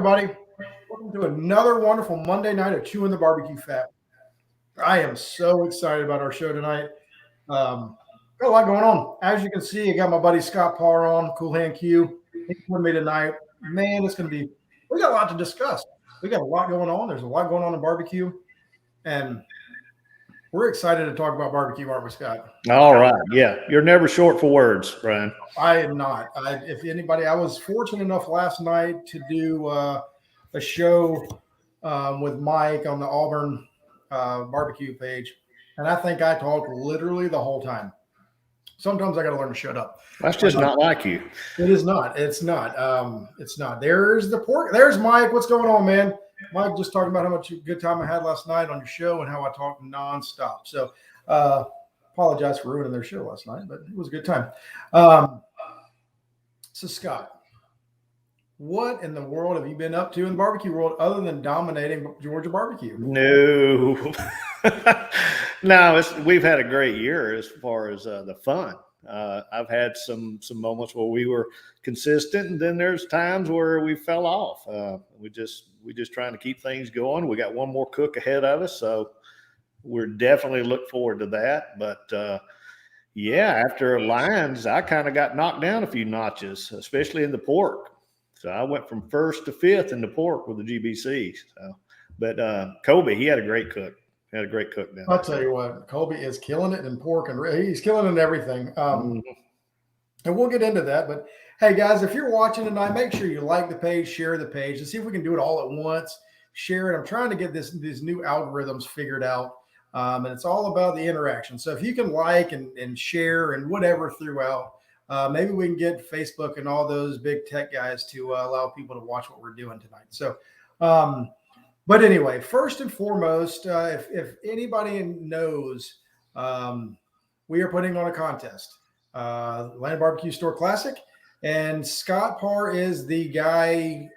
everybody. Welcome to another wonderful Monday night of Chewin the BBQ Fat. I am so excited about our show tonight. Got a lot going on. As you can see, I got my buddy Scott Parr on, Cool Hand Que. He's with me tonight. Man, it's going to be, we got a lot to discuss. We got a lot going on. There's a lot going on in barbecue. And we're excited to talk about barbecue, aren't we, Scott? All right. Yeah. You're never short for words, Brian. I am not. If anybody, I was fortunate enough last night to do a show with Mike on the Auburn barbecue page. And I think I talked literally the whole time. Sometimes I got to learn to shut up. That's just not like you. It is not. It's not. It's not. There's the pork. There's Mike. What's going on, man? Mike just talking about how much good time I had last night on your show and how I talked nonstop. So apologize for ruining their show last night, but it was a good time. So Scott, what in the world have you been up to in the barbecue world other than dominating Georgia barbecue? No. No, we've had a great year as far as the fun. I've had some moments where we were consistent, and then there's times where we fell off. We just trying to keep things going. We got one more cook ahead of us, so we're definitely look forward to that. But yeah, after Lions, I kind of got knocked down a few notches, especially in the pork. So I went from 1st to 5th in the pork with the GBC. So, but Kobe, he had a great cook. Had a great cook down. I'll tell you what, Kobe is killing it in pork, and he's killing it in everything. And we'll get into that. But hey, guys, if you're watching tonight, make sure you like the page, share the page, and see if we can do it all at once. Share it. I'm trying to get these new algorithms figured out, and it's all about the interaction. So if you can like and share and whatever throughout, maybe we can get Facebook and all those big tech guys to allow people to watch what we're doing tonight. So. But anyway, first and foremost, if anybody knows, we are putting on a contest, Atlanta Barbecue Store Classic, and Scott Parr is the guy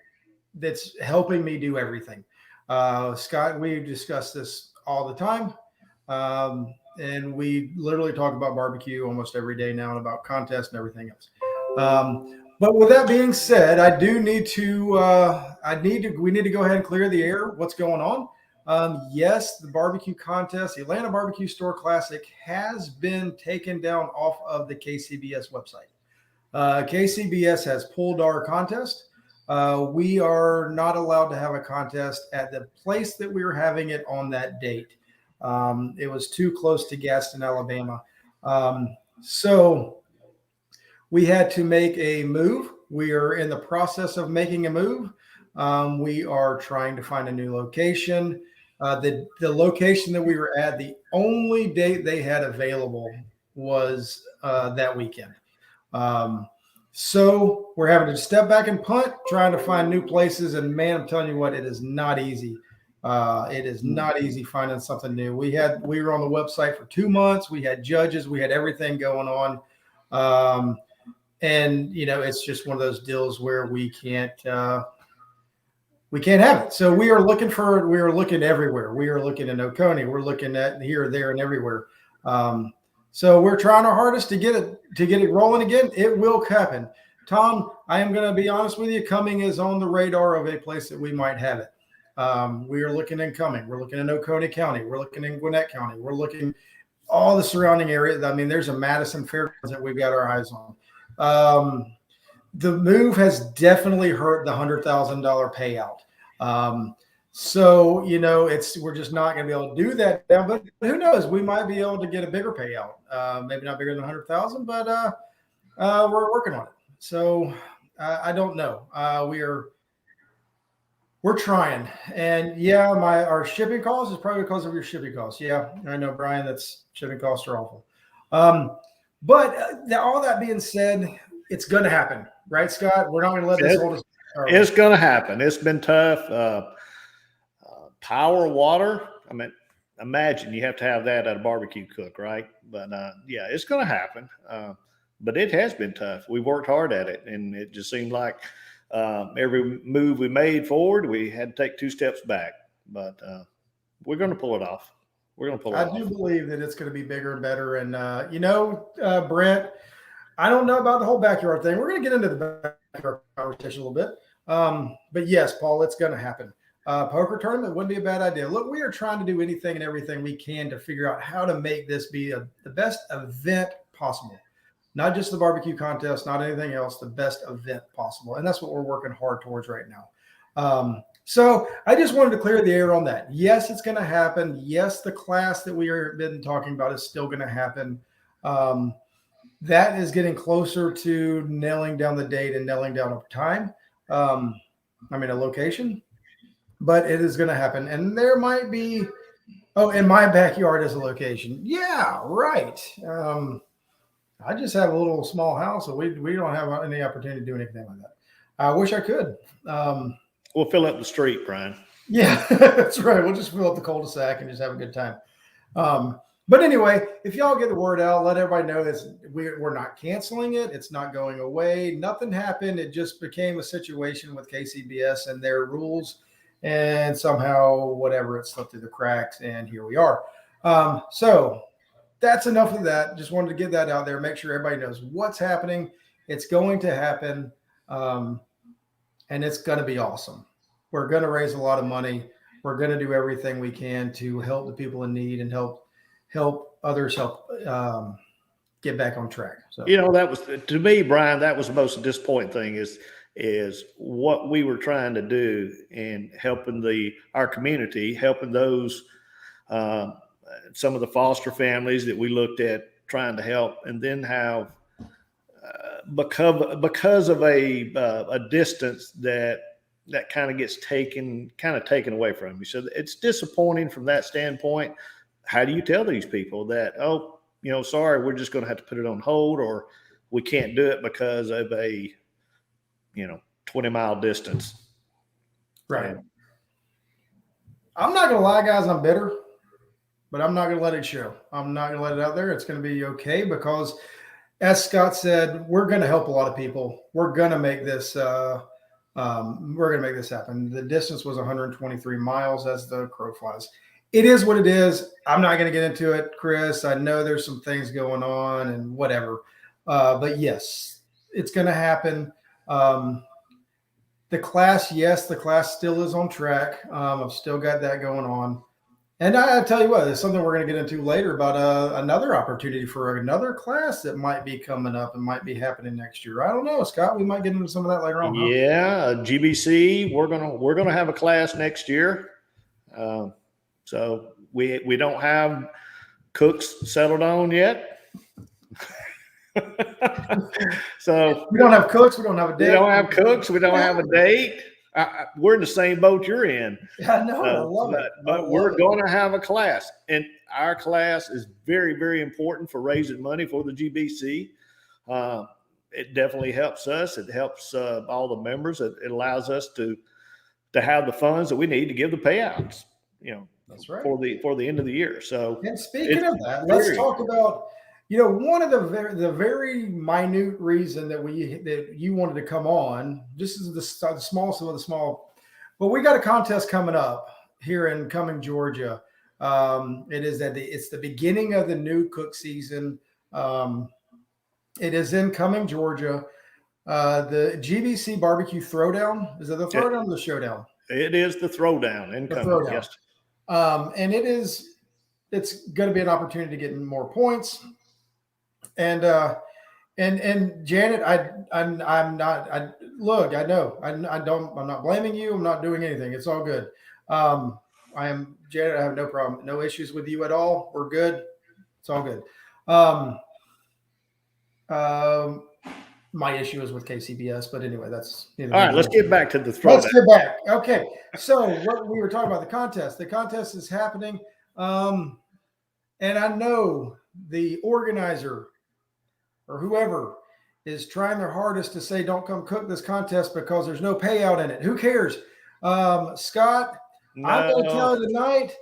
that's helping me do everything. Scott, we discuss this all the time, and we literally talk about barbecue almost every day now and about contests and everything else. But with that being said, I do need to, we need to go ahead and clear the air. What's going on? Yes, the barbecue contest, the Atlanta Barbecue Store Classic, has been taken down off of the KCBS website. KCBS has pulled our contest. We are not allowed to have a contest at the place that we were having it on that date. It was too close to Gaston, Alabama. So we had to make a move. We are in the process of making a move. We are trying to find a new location. The location that we were at, the only date they had available was that weekend. So we're having to step back and punt, trying to find new places. And man, I'm telling you what, it is not easy. It is not easy finding something new. We were on the website for 2 months. We had judges. We had everything going on. And it's just one of those deals where we can't have it. So we are looking everywhere. We are looking in Oconee. We're looking at here, there, and everywhere. So we're trying our hardest to get it rolling again. It will happen. Tom, I am going to be honest with you. Cumming is on the radar of a place that we might have it. We are looking in Cumming. We're looking in Oconee County. We're looking in Gwinnett County. We're looking all the surrounding areas. I mean, there's a Madison Fairgrounds that we've got our eyes on. The move has definitely hurt the $100,000 payout. So, we're just not going to be able to do that now, but who knows? We might be able to get a bigger payout. Maybe not bigger than 100,000, but we're working on it. So I don't know. We're trying. And yeah, our shipping costs is probably because of your shipping costs. Yeah, I know, Brian, that's shipping costs are awful. But all that being said, it's going to happen, right, Scott? We're not going to let this hold us. It's going to happen. It's been tough. Power, water. I mean, imagine you have to have that at a barbecue cook, right? But yeah, it's going to happen. But it has been tough. We worked hard at it, and it just seemed like every move we made forward, we had to take 2 steps back. But we're going to pull it off. We're going to pull it off. I do believe that it's going to be bigger and better. And, Brent, I don't know about the whole backyard thing. We're going to get into the backyard conversation a little bit. But yes, Paul, it's going to happen. Poker tournament wouldn't be a bad idea. Look, we are trying to do anything and everything we can to figure out how to make this be the best event possible. Not just the barbecue contest, not anything else, the best event possible. And that's what we're working hard towards right now. So I just wanted to clear the air on that. Yes, it's going to happen. Yes, the class that we have been talking about is still going to happen. That is getting closer to nailing down the date and nailing down a time. A location, but it is going to happen. And there might be, in my backyard is a location. Yeah, right. I just have a little small house, so we don't have any opportunity to do anything like that. I wish I could. We'll fill up the street, Brian. Yeah, that's right. We'll just fill up the cul-de-sac and just have a good time. But anyway, if y'all get the word out, let everybody know that we're not canceling it. It's not going away. Nothing happened. It just became a situation with KCBS and their rules. And somehow, whatever, it slipped through the cracks. And here we are. So that's enough of that. Just wanted to get that out there. Make sure everybody knows what's happening. It's going to happen. And it's going to be awesome. We're going to raise a lot of money. We're going to do everything we can to help the people in need and help others get back on track. So, that was, to me, Brian, that was the most disappointing thing is what we were trying to do in helping our community, helping those, some of the foster families that we looked at trying to help, and then have, because of a distance that kind of gets taken away from you. So it's disappointing from that standpoint. How do you tell these people that, sorry, we're just going to have to put it on hold, or we can't do it because of a, 20-mile distance? Right. I'm not going to lie, guys, I'm bitter, but I'm not going to let it show. I'm not going to let it out there. It's going to be okay because, as Scott said, we're going to help a lot of people. We're going to make this happen. The distance was 123 miles as the crow flies. It is what it is. I'm not going to get into it, Chris. I know there's some things going on and whatever. But yes, it's going to happen. The class still is on track. I've still got that going on. And I tell you what, there's something we're going to get into later about another opportunity for another class that might be coming up and might be happening next year. I don't know, Scott. We might get into some of that later on. Yeah, GBC. We're gonna have a class next year. So we don't have cooks settled on yet. So we don't have cooks. We don't have a date. We don't have cooks. We don't have a date. We're in the same boat you're in. I know. I love it. But we're going to have a class, and our class is very, very important for raising money for the GBC. It definitely helps us. It helps all the members. It allows us to have the funds that we need to give the payouts. That's right. For the end of the year. So, and speaking of that, let's talk about one of the very minute reason that you wanted to come on. This is the smallest of the small, but we got a contest coming up here in Cumming, Georgia. It's the beginning of the new cook season. It is in Cumming, Georgia. The GBC barbecue throwdown. Is it the throwdown or the showdown? It is the throwdown in Cumming. Yes. And it's going to be an opportunity to get more points. And Janet, I'm not blaming you. I'm not doing anything. It's all good. Janet, I have no problem. No issues with you at all. We're good. It's all good. My issue is with KCBS, but anyway, that's all right. Let's get back to the throwdown. Let's get back. Okay. So what we were talking about, the contest is happening. And I know the organizer or whoever is trying their hardest to say, don't come cook this contest because there's no payout in it. Who cares? Scott, no. I'm going to tell you tonight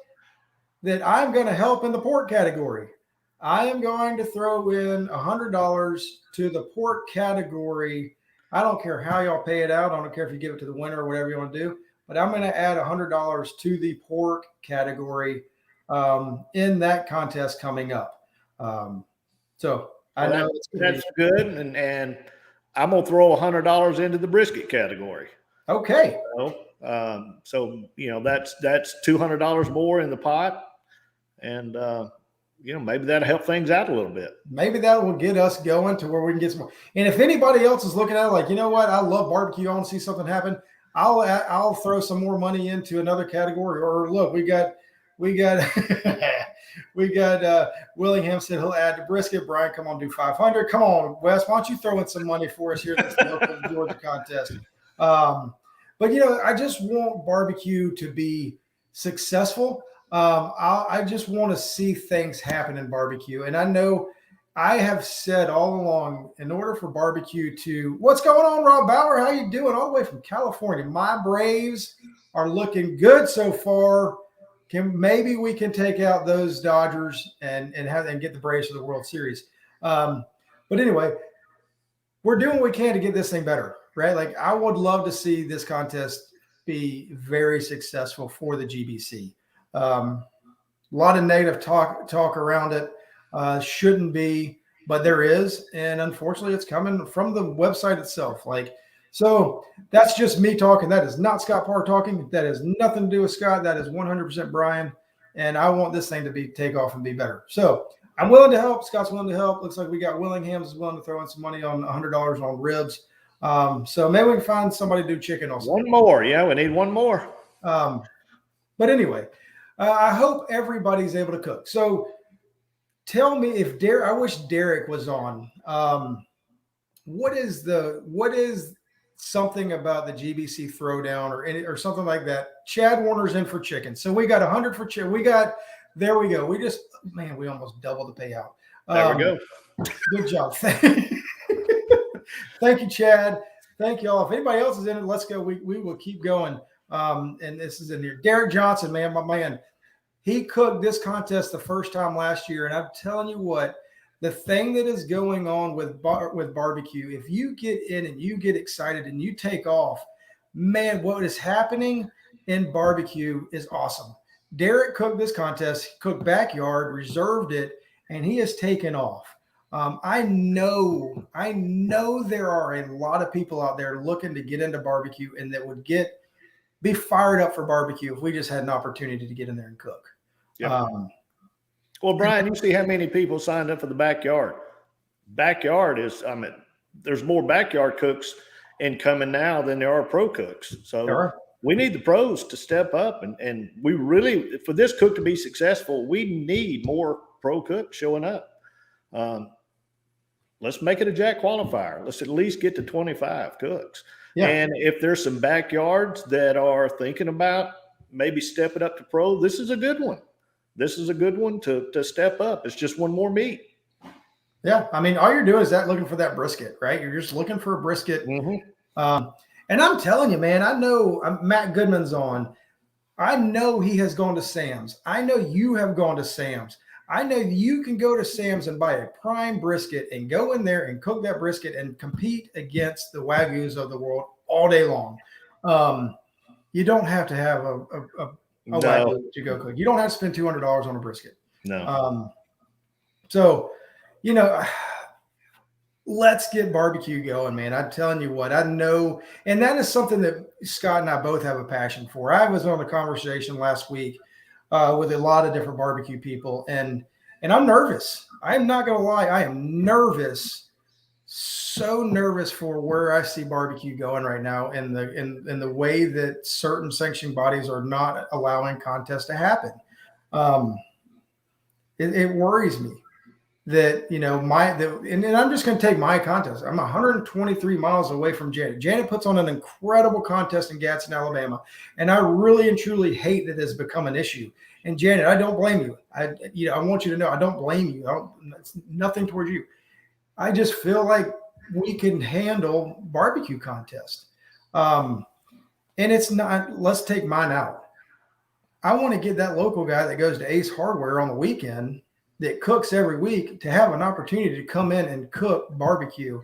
that I'm going to help in the pork category. I am going to throw in $100 to the pork category. I don't care how y'all pay it out. I don't care if you give it to the winner or whatever you want to do, but I'm going to add $100 to the pork category in that contest coming up. So I know that's good. And I'm going to throw $100 into the brisket category. Okay. So that's $200 more in the pot, and maybe that'll help things out a little bit. Maybe that will get us going to where we can get some more. And if anybody else is looking at it like, you know what, I love barbecue, I want to see something happen, I'll throw some more money into another category. Or look, we got Willingham said he'll add to brisket. Brian, come on, do 500. Come on, Wes, why don't you throw in some money for us here in this local Georgia contest? But I just want barbecue to be successful. I just want to see things happen in barbecue. And I know I have said all along, in order for barbecue to, what's going on, Rob Bauer? How you doing? All the way from California. My Braves are looking good so far. Maybe we can take out those Dodgers and get the Braves to the World Series. But anyway, we're doing what we can to get this thing better, right? Like, I would love to see this contest be very successful for the GBC. A lot of negative talk around it. Shouldn't be, but there is, and unfortunately it's coming from the website itself. So that's just me talking. That is not Scott Parr talking. That has nothing to do with Scott. That is 100% Brian, and I want this thing to take off and be better. So I'm willing to help. Scott's willing to help. Looks like we got Willingham's willing to throw in some money on $100 on ribs. So maybe we can find somebody to do chicken also. One more. Yeah, we need one more. But anyway, I hope everybody's able to cook. So tell me if I wish Derek was on. What is something about the GBC throwdown or something like that? Chad Warner's in for chicken. So we got 100 for chicken. There we go. We almost doubled the payout. There we go. Good job. Thank you, Chad. Thank you all. If anybody else is in it, let's go. We will keep going. And this is in here. Derek Johnson, man, my man. He cooked this contest the first time last year, and I'm telling you what, the thing that is going on with barbecue, if you get in and you get excited and you take off, man, what is happening in barbecue is awesome. Derek cooked this contest, he cooked backyard, reserved it, and he has taken off. I know there are a lot of people out there looking to get into barbecue and that would be fired up for barbecue if we just had an opportunity to get in there and cook. Yep. Well, Brian, you see how many people signed up for the backyard. Backyard is, there's more backyard cooks incoming now than there are pro cooks. So we need the pros to step up, and we really, for this cook to be successful, we need more pro cooks showing up. Let's make it a Jack qualifier. Let's at least get to 25 cooks. Yeah. And if there's some backyards that are thinking about maybe stepping up to pro, this is a good one. This is a good one to step up. It's just one more meat. Yeah. I mean, all you're doing is looking for that brisket, right? You're just looking for a brisket. Mm-hmm. And I'm telling you, man, I know Matt Goodman's on. I know he has gone to Sam's. I know you have gone to Sam's. I know you can go to Sam's and buy a prime brisket and go in there and cook that brisket and compete against the Wagyus of the world all day long. You don't have to have a Wagyu to go cook. You don't have to spend $200 on a brisket. No. So, let's get barbecue going, man. I'm telling you what, I know. And that is something that Scott and I both have a passion for. I was on a conversation last week with a lot of different barbecue people, and I'm nervous. I'm not going to lie. I am nervous, so nervous for where I see barbecue going right now, and the way that certain sanctioning bodies are not allowing contests to happen. It worries me that, and I'm just going to take my contest. I'm 123 miles away from Janet. Janet puts on an incredible contest in Gadsden, Alabama. And I really and truly hate that it's become an issue. And Janet, I don't blame you. I want you to know, I don't blame you. It's nothing towards you. I just feel like we can handle barbecue contest. And it's not, let's take mine out. I want to get that local guy that goes to Ace Hardware on the weekend that cooks every week to have an opportunity to come in and cook barbecue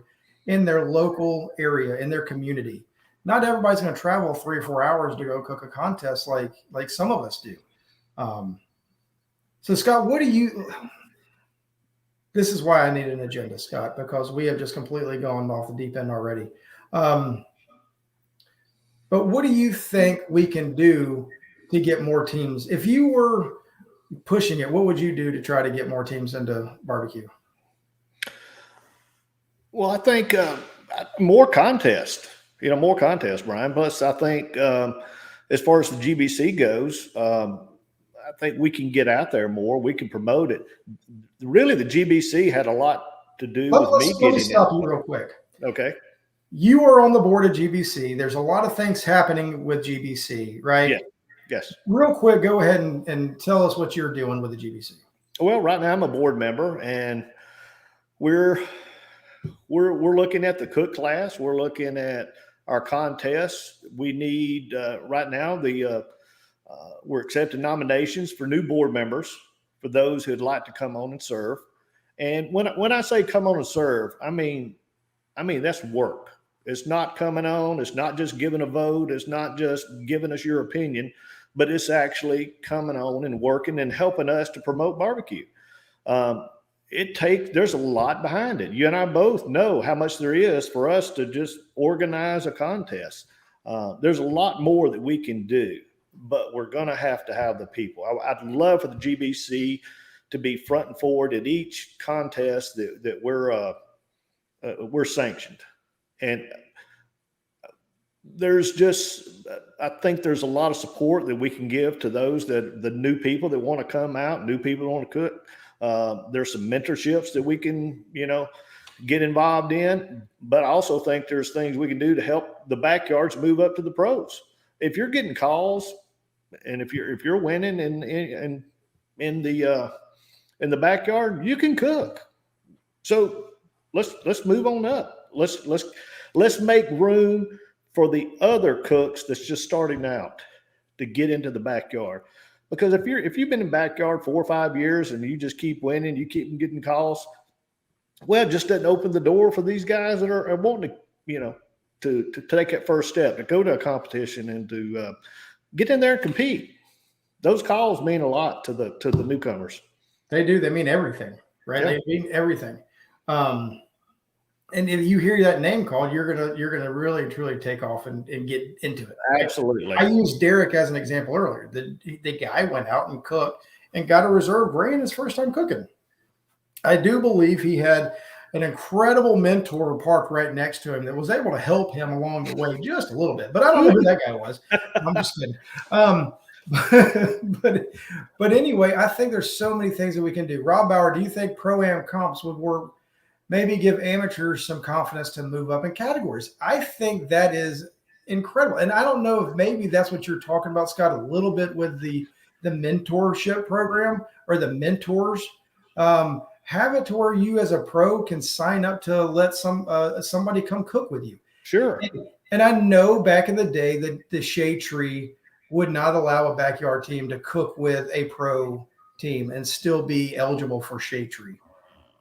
in their local area, in their community. Not everybody's going to travel 3 or 4 hours to go cook a contest like some of us do. So Scott, this is why I need an agenda, Scott, because we have just completely gone off the deep end already. But But what do you think we can do to get more teams? If you were pushing it, what would you do to try to get more teams into barbecue? Well, I think more contest, more contest, Brian. Plus, I think as far as the GBC goes, I think we can get out there more. We can promote it. Really, the GBC had a lot to do with me Let getting me stop in. you real quick. Okay. You are on the board of GBC. There's a lot of things happening with GBC, right? Yeah. Yes. Real quick, go ahead and tell us what you're doing with the GBC. Well, right now I'm a board member, and we're looking at the cook class. We're looking at our contests. We need right now we're accepting nominations for new board members for those who'd like to come on and serve. And when I say come on and serve, I mean that's work. It's not coming on. It's not just giving a vote. It's not just giving us your opinion, but it's actually coming on and working and helping us to promote barbecue. There's a lot behind it. You and I both know how much there is for us to just organize a contest. There's a lot more that we can do, but we're going to have the people. I'd love for the GBC to be front and forward at each contest that we're sanctioned. And I think there's a lot of support that we can give to the new people that want to come out, new people that want to cook. There's some mentorships that we can, get involved in, but I also think there's things we can do to help the backyards move up to the pros. If you're getting calls and if you're winning in the backyard, you can cook. So let's move on up. Let's make room for the other cooks that's just starting out to get into the backyard. Because if you've been in the backyard 4 or 5 years and you just keep winning, you keep getting calls, well, it just doesn't open the door for these guys that are wanting to take that first step, to go to a competition and to get in there and compete. Those calls mean a lot to the newcomers. They do. They mean everything, right? Yeah. They mean everything. And if you hear that name called, you're gonna really truly take off and get into it. Absolutely. I used Derek as an example earlier. The guy went out and cooked and got a reserve brain his first time cooking. I do believe he had an incredible mentor parked right next to him that was able to help him along the way just a little bit. But I don't know who that guy was. I'm just kidding. But anyway, I think there's so many things that we can do. Rob Bauer, do you think pro-am comps would work? Maybe give amateurs some confidence to move up in categories. I think that is incredible. And I don't know if maybe that's what you're talking about, Scott, a little bit with the mentorship program or the mentors. Have it to where you as a pro can sign up to let somebody come cook with you. Sure. And I know back in the day that the Shade Tree would not allow a backyard team to cook with a pro team and still be eligible for Shade Tree.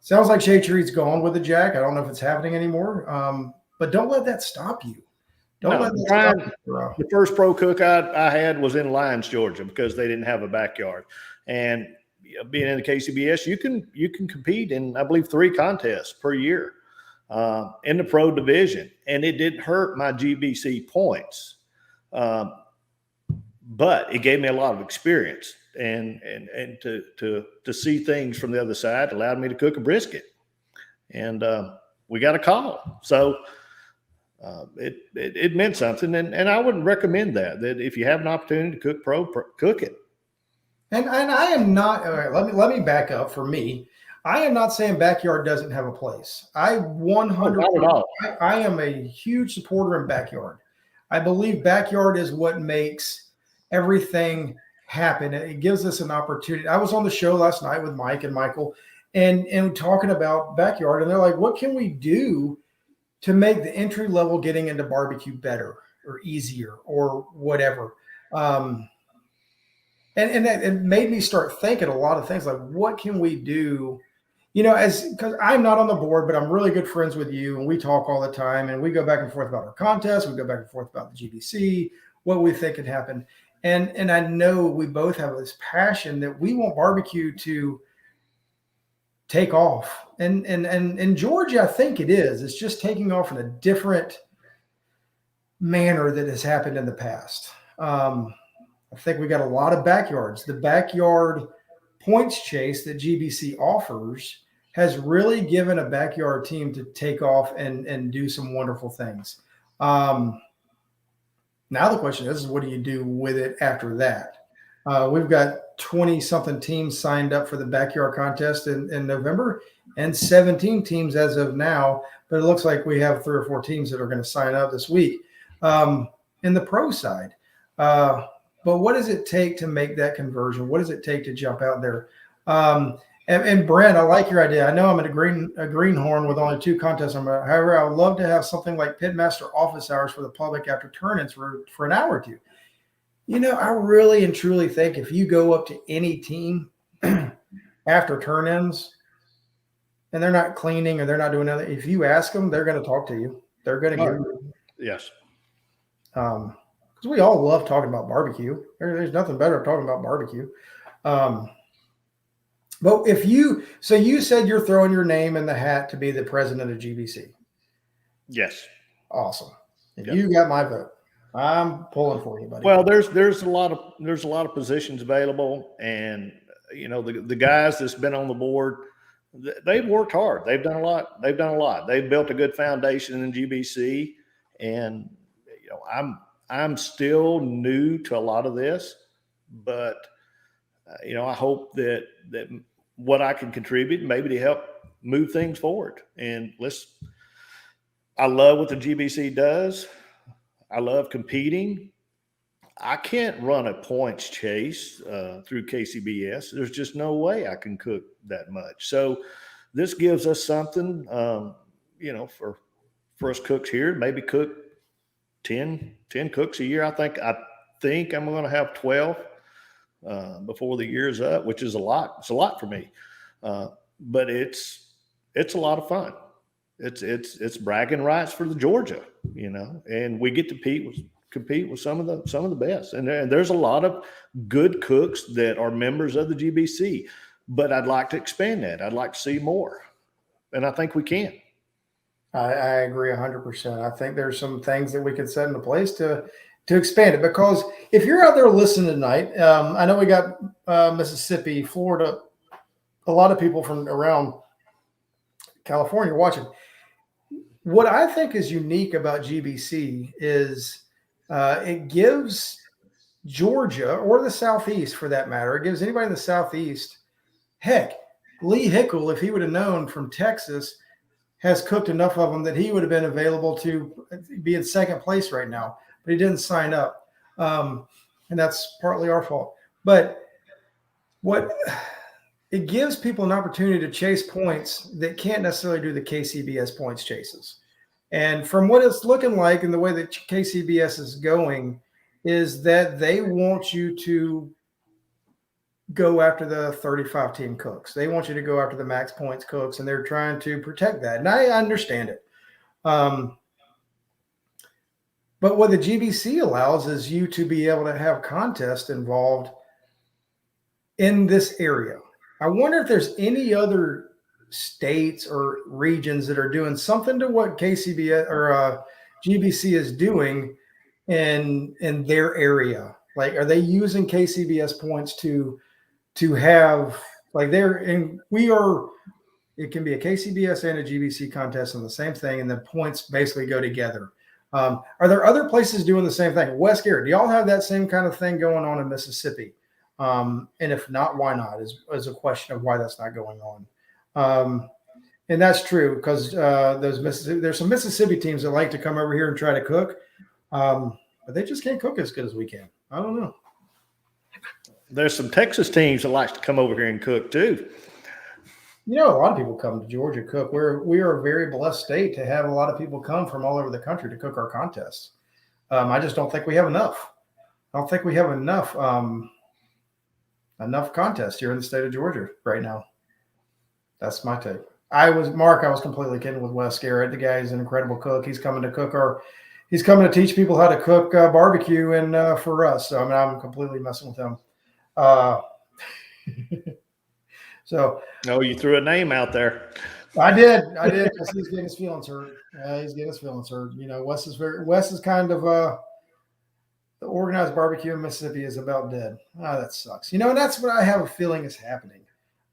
Sounds like Shade Tree's gone with the Jack. I don't know if it's happening anymore. But don't let that stop you. Don't let that stop you. The first pro cook I had was in Lyons, Georgia, because they didn't have a backyard. And being in the KCBS, you can compete in, I believe, 3 contests per year in the pro division. And it didn't hurt my GBC points. But it gave me a lot of experience. And to see things from the other side allowed me to cook a brisket, and we got a call. So it meant something, and I would recommend that if you have an opportunity to cook pro, cook it. And I am not. All right, let me back up. For me, I am not saying backyard doesn't have a place. I 100%. I am a huge supporter in backyard. I believe backyard is what makes everything happen. It gives us an opportunity. I was on the show last night with Mike and Michael and talking about backyard, and they're like, what can we do to make the entry level getting into barbecue better or easier or whatever? And that it made me start thinking a lot of things like, what can we do? Because I'm not on the board, but I'm really good friends with you, and we talk all the time, and we go back and forth about our contests. We go back and forth about the GBC, what we think could happen. And I know we both have this passion that we want barbecue to take off. And in Georgia, I think it is. It's just taking off in a different manner that has happened in the past. I think we got a lot of backyards. The backyard points chase that GBC offers has really given a backyard team to take off and do some wonderful things. Now the question is, what do you do with it after that? We've got 20-something teams signed up for the backyard contest in November, and 17 teams as of now. But it looks like we have 3 or 4 teams that are going to sign up this week in the pro side. But what does it take to make that conversion? What does it take to jump out there? And Brent, I like your idea. I know I'm at a greenhorn with only 2 contests. However, I would love to have something like Pitmaster office hours for the public after turn-ins for an hour or 2. You know, I really and truly think if you go up to any team after turn-ins and they're not cleaning or they're not doing anything, if you ask them, they're going to talk to you. They're going to give you. Yes. Because we all love talking about barbecue. There's nothing better than talking about barbecue. But you said you're throwing your name in the hat to be the president of GBC. Yes. Awesome. And you got my vote. I'm pulling for you, buddy. Well, there's a lot of positions available, and you know the guys that's been on the board, they've worked hard. They've done a lot. They've built a good foundation in GBC, and you know I'm still new to a lot of this, but you know I hope that what I can contribute maybe to help move things forward. And I love what the GBC does. I love competing. I can't run a points chase through KCBS. There's just no way I can cook that much. So this gives us something, you know, for us cooks here, maybe cook 10 cooks a year. I think I'm going to have 12 before the year's up, which is a lot. It's a lot for me, but it's a lot of fun. It's bragging rights for the Georgia, you know, and we get to compete with some of the best. And there's a lot of good cooks that are members of the GBC, but I'd like to expand that. I'd like to see more, and I think we can. I agree 100%. I think there's some things that we could set into place to expand it, because if you're out there listening tonight, I know we got Mississippi, Florida, a lot of people from around California watching. What I think is unique about GBC is it gives Georgia, or the Southeast for that matter, it gives anybody in the Southeast, heck, Lee Hickel, if he would have known from Texas, has cooked enough of them that he would have been available to be in second place right now, but he didn't sign up. And that's partly our fault. But it gives people an opportunity to chase points that can't necessarily do the KCBS points chases. And from what it's looking like and the way that KCBS is going, is that they want you to go after the 35-team cooks. They want you to go after the max points cooks, and they're trying to protect that. And I understand it. But what the GBC allows is you to be able to have contests involved in this area. I wonder if there's any other states or regions that are doing something to what KCBS or GBC is doing in their area. Like, are they using KCBS points to have, like, it can be a KCBS and a GBC contest on the same thing, and the points basically go together. Are there other places doing the same thing? West Garrett, do y'all have that same kind of thing going on in Mississippi? And if not, why not? Is a question of why that's not going on. And that's true, because there's some Mississippi teams that like to come over here and try to cook, but they just can't cook as good as we can. I don't know. There's some Texas teams that like to come over here and cook too. You know, a lot of people come to Georgia to cook. We are a very blessed state to have a lot of people come from all over the country to cook our contests. I just don't think we have enough. I don't think we have enough contests here in the state of Georgia right now. That's my take. I was completely kidding with Wes Garrett. The guy is an incredible cook. He's coming to he's coming to teach people how to cook barbecue and for us. So I mean, I'm completely messing with him. So, no, you threw a name out there. I did, because he's getting his feelings hurt. He's getting his feelings hurt. You know, Wes is kind of the organized barbecue in Mississippi is about dead. Oh, that sucks. You know, and that's what I have a feeling is happening.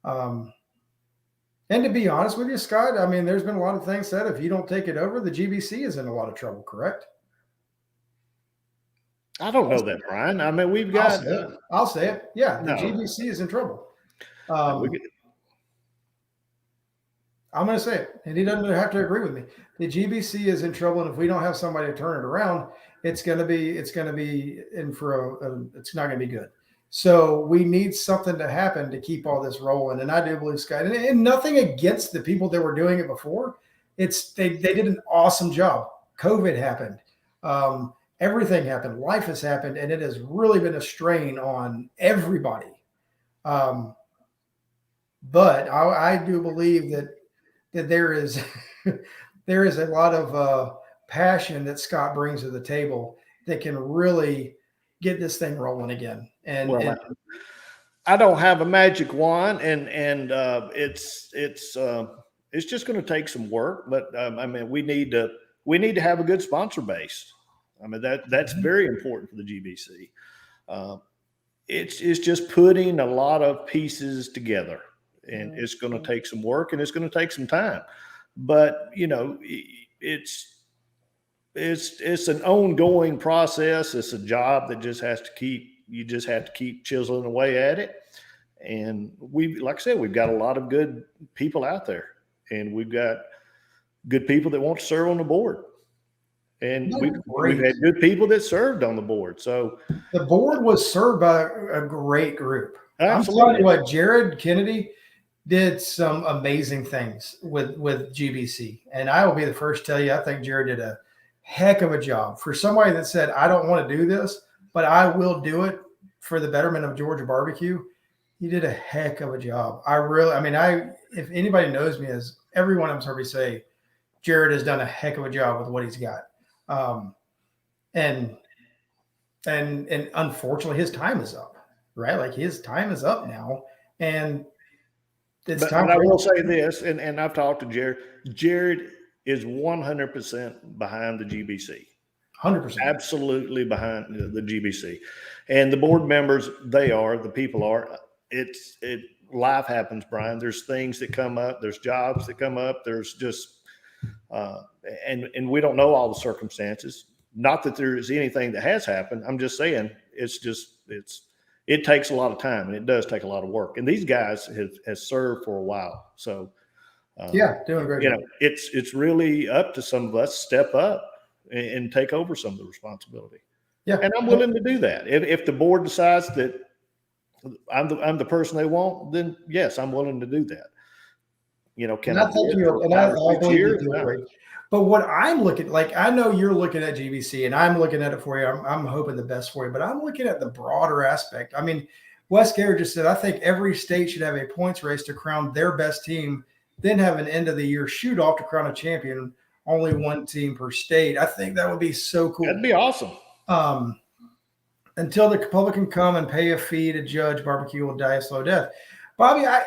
And to be honest with you, Scott, I mean, there's been a lot of things said. If you don't take it over, the GBC is in a lot of trouble, correct? I don't know that, Brian. I mean, we've got. I'll say it. Yeah, the No. GBC is in trouble. I'm going to say it, and he doesn't have to agree with me. The GBC is in trouble, and if we don't have somebody to turn it around, it's going to be in for it's not going to be good. So we need something to happen to keep all this rolling. And I do believe Scott, and nothing against the people that were doing it before. They did an awesome job. COVID happened. Everything happened. Life has happened, and it has really been a strain on everybody. But I do believe that there is there is a lot of passion that Scott brings to the table that can really get this thing rolling again. And I don't have a magic wand, and it's just going to take some work. But I mean, we need to have a good sponsor base. I mean, that's very important for the GBC. It's just putting a lot of pieces together, and it's going to take some work, and it's going to take some time. But you know, it's an ongoing process. It's a job that just have to keep chiseling away at it. And like I said, we've got a lot of good people out there, and we've got good people that want to serve on the board. And we've had good people that served on the board. So the board was served by a great group. Absolutely. I'm telling you what, Jared Kennedy did some amazing things with GBC. And I will be the first to tell you, I think Jared did a heck of a job. For somebody that said, I don't want to do this, but I will do it for the betterment of Georgia barbecue, he did a heck of a job. If anybody knows me, as everyone I'm sorry to say, Jared has done a heck of a job with what he's got. And unfortunately his time is up, right? Like his time is up now, and it's time. But I will say this, and I've talked to Jared. Jared is 100% behind the GBC. 100%. Absolutely behind the GBC. And the board members, the people are. Life happens, Brian. There's things that come up. There's jobs that come up. There's just and we don't know all the circumstances. Not that there is anything that has happened. I'm just saying it takes a lot of time, and it does take a lot of work. And these guys have served for a while, so doing great. You know, it's really up to some of us to step up and take over some of the responsibility. Yeah, and I'm willing to do that. If the board decides that I'm the person they want, then yes, I'm willing to do that. You know, can I believe you do it great. But what I'm looking, like, I know you're looking at GBC, and I'm looking at it for you. I'm hoping the best for you, but I'm looking at the broader aspect. I mean, Wes Garrett just said, I think every state should have a points race to crown their best team, then have an end of the year shoot off to crown a champion, only one team per state. I think that would be so cool. That'd be awesome. Until the public can come and pay a fee to judge, barbecue will die a slow death. Bobby, I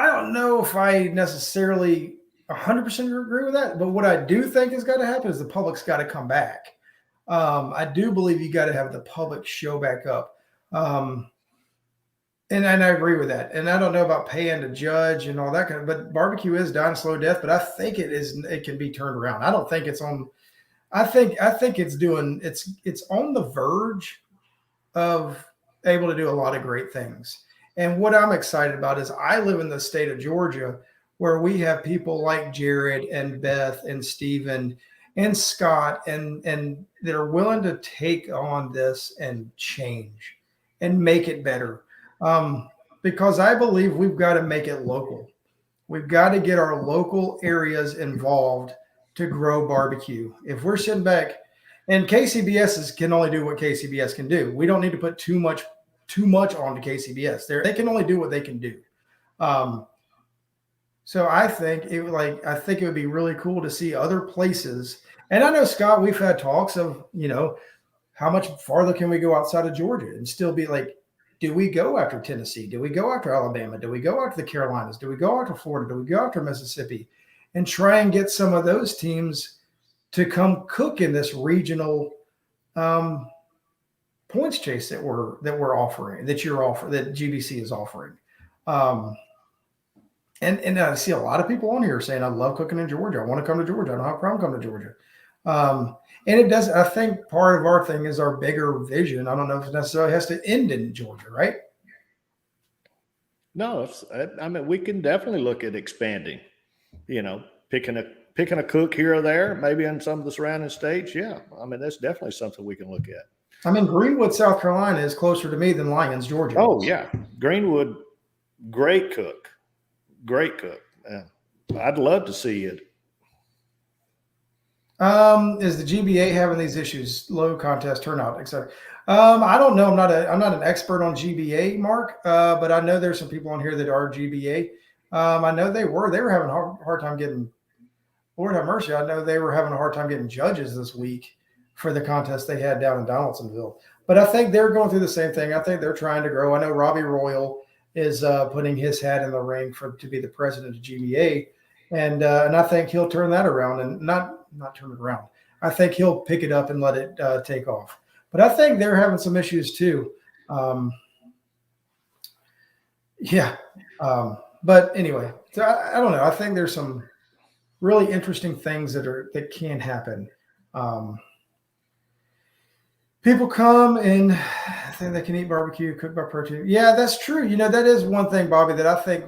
don't know if I necessarily 100% agree with that, but what I do think has got to happen is the public's got to come back. I do believe you got to have the public show back up. And I agree with that. And I don't know about paying to judge and all that kind of, but barbecue is dying a slow death, but I think it can be turned around. I don't think it's on, I think it's on the verge of able to do a lot of great things. And what I'm excited about is I live in the state of Georgia where we have people like Jared and Beth and Steven and Scott and that are willing to take on this and change and make it better. Because I believe we've got to make it local. We've got to get our local areas involved to grow barbecue. If we're sitting back, and KCBS can only do what KCBS can do. We don't need to put too much on to KCBS. They can only do what they can do. So I think it would be really cool to see other places. And I know, Scott, we've had talks of, how much farther can we go outside of Georgia and still be like, do we go after Tennessee? Do we go after Alabama? Do we go after the Carolinas? Do we go after Florida? Do we go after Mississippi? And try and get some of those teams to come cook in this regional points chase that we're offering, that GBC is offering. And I see a lot of people on here saying, I love cooking in Georgia. I want to come to Georgia. I don't have a problem coming to Georgia. And it does, I think part of our thing is our bigger vision. I don't know if it necessarily has to end in Georgia, right? No, I mean, we can definitely look at expanding, picking a cook here or there, maybe in some of the surrounding states. Yeah. I mean, that's definitely something we can look at. I mean, Greenwood, South Carolina is closer to me than Lyons, Georgia. Oh, yeah. Greenwood, great cook. Great cook. I'd love to see it. Is the GBA having these issues, low contest turnout, etc.? I don't know. I'm not an expert on GBA, Mark, but I know there's some people on here that are GBA. I know they were having a hard time getting, Lord have mercy, I know they were having a hard time getting judges this week for the contest they had down in Donaldsonville. But I think they're going through the same thing. I think they're trying to grow. I know Robbie Royal is putting his hat in the ring to be the president of GBA. And I think he'll turn that around and not turn it around. I think he'll pick it up and let it take off. But I think they're having some issues too. But anyway, so I don't know. I think there's some really interesting things that can happen. People come and think they can eat barbecue, cooked by protein. Yeah, that's true. That is one thing, Bobby, that I think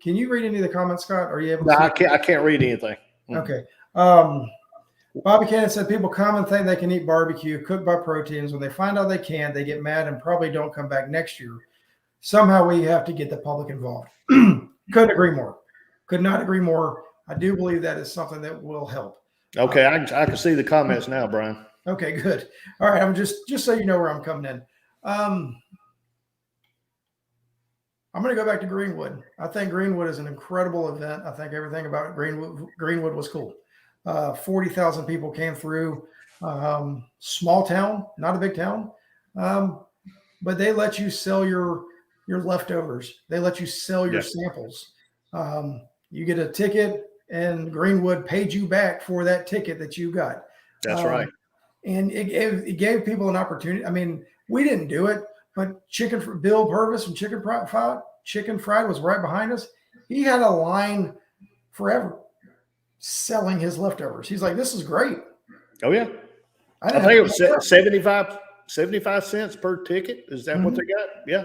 can you read any of the comments, Scott? Are you able to? No, I can't read anything. Okay. Bobby Cannon said people come and think they can eat barbecue, cooked by proteins. When they find out they can't, they get mad and probably don't come back next year. Somehow we have to get the public involved. Couldn't agree more. Could not agree more. I do believe that is something that will help. Okay, I can see the comments now, Brian. Okay, good. All right, I'm just so you know where I'm coming in. I'm going to go back to Greenwood. I think Greenwood is an incredible event. I think everything about Greenwood was cool. 40,000 people came through. Small town, not a big town, but they let you sell your leftovers. They let you sell your samples. You get a ticket, and Greenwood paid you back for that ticket that you got. That's right. And it gave people an opportunity. I mean, we didn't do it, but Bill Purvis from Chicken Fried was right behind us. He had a line forever selling his leftovers. He's like, this is great. Oh, yeah. I think it was 75 cents per ticket. Is that what they got? Yeah.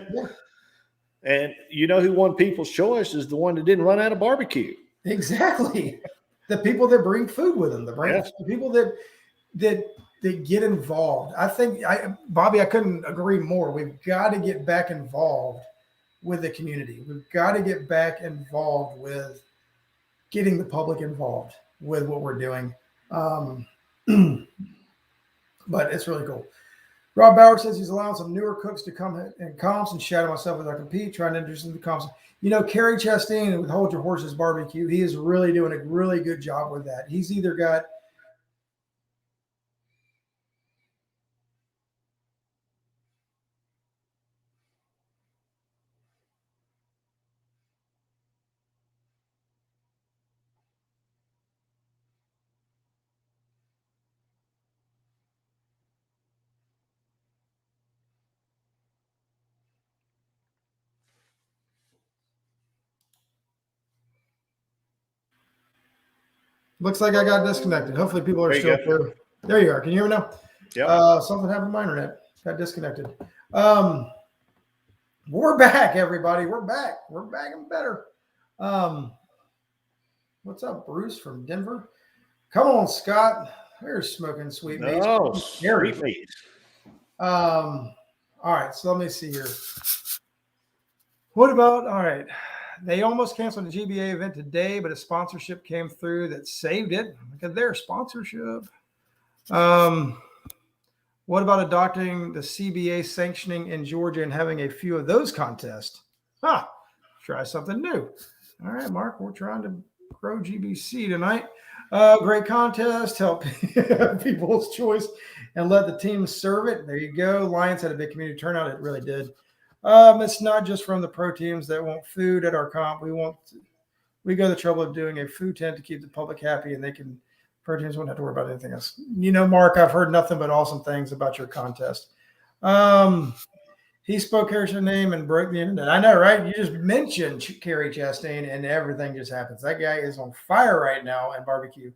And who won People's Choice is the one that didn't run out of barbecue. Exactly. The people that bring food with them, the people that get involved. I think, Bobby, I couldn't agree more. We've got to get back involved with the community. We've got to get back involved with getting the public involved with what we're doing. But it's really cool. Rob Bauer says he's allowing some newer cooks to come in comps and shadow myself as I compete, trying to introduce them to comps. Kerry Chastain with Hold Your Horses Barbecue, he is really doing a really good job with that. He's either got looks like I got disconnected. Hopefully people are still there. There you are. Can you hear me now? Yeah. Something happened to my internet. Got disconnected. We're back, everybody. We're back. We're back and better. What's up, Bruce from Denver? Come on, Scott. There's smoking sweet meats. Oh, sweet meats. All right, so let me see here. What about, all right, they almost canceled the GBA event today, but a sponsorship came through that saved it. Look at their sponsorship. What about adopting the CBA sanctioning in Georgia and having a few of those contests? Try something new. All right, Mark, we're trying to grow GBC tonight. Great contest, help People's Choice, and let the team serve it. There you go. Lions had a big community turnout. It really did. It's not just from the pro teams that want food at our comp. We go the trouble of doing a food tent to keep the public happy, and pro teams won't have to worry about anything else. Mark, I've heard nothing but awesome things about your contest. He spoke Kerry's name and broke the internet. I know, right? You just mentioned Kerry Chastain, and everything just happens. That guy is on fire right now at barbecue.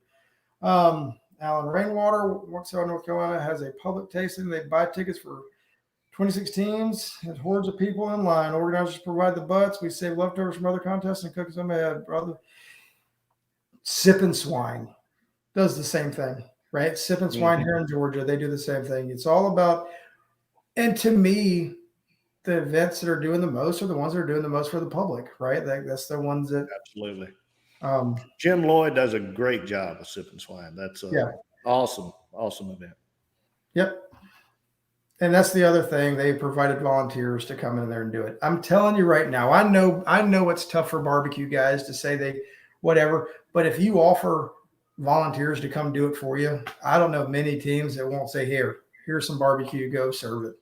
Alan Rainwater, works out in North Carolina, has a public tasting. They buy tickets for 26 teams and hordes of people in line. Organizers provide the butts. We save leftovers from other contests and cook them ahead. Brother, Sip and Swine does the same thing, right? Sip and Swine here in Georgia, they do the same thing. It's all about, and to me, the events that are doing the most are the ones that are doing the most for the public, right? That's the ones that absolutely. Jim Lloyd does a great job of Sip and Swine. That's awesome event. Yep. And that's the other thing. They provided volunteers to come in there and do it. I'm telling you right now, I know it's tough for barbecue guys to say whatever, but if you offer volunteers to come do it for you, I don't know many teams that won't say, here's some barbecue, go serve it.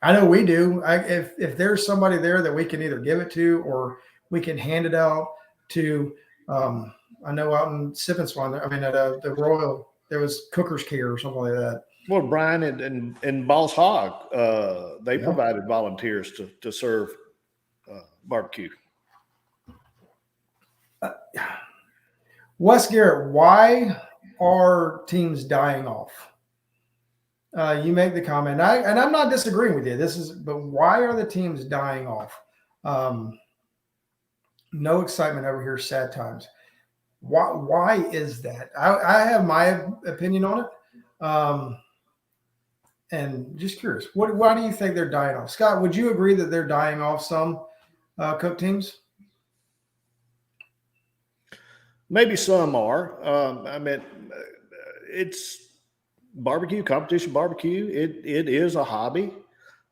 I know we do. If there's somebody there that we can either give it to or we can hand it out to, I know out in Sip and Swine, at the Royal, there was Cooker's Care or something like that. Well, Brian and Boss Hog, they provided volunteers to serve barbecue. Wes Garrett, why are teams dying off? You make the comment, and I'm not disagreeing with you. But why are the teams dying off? No excitement over here. Sad times. Why is that? I have my opinion on it. And just curious, why do you think they're dying off? Scott, would you agree that they're dying off some cook teams? Maybe some are. It's barbecue, competition barbecue. It is a hobby.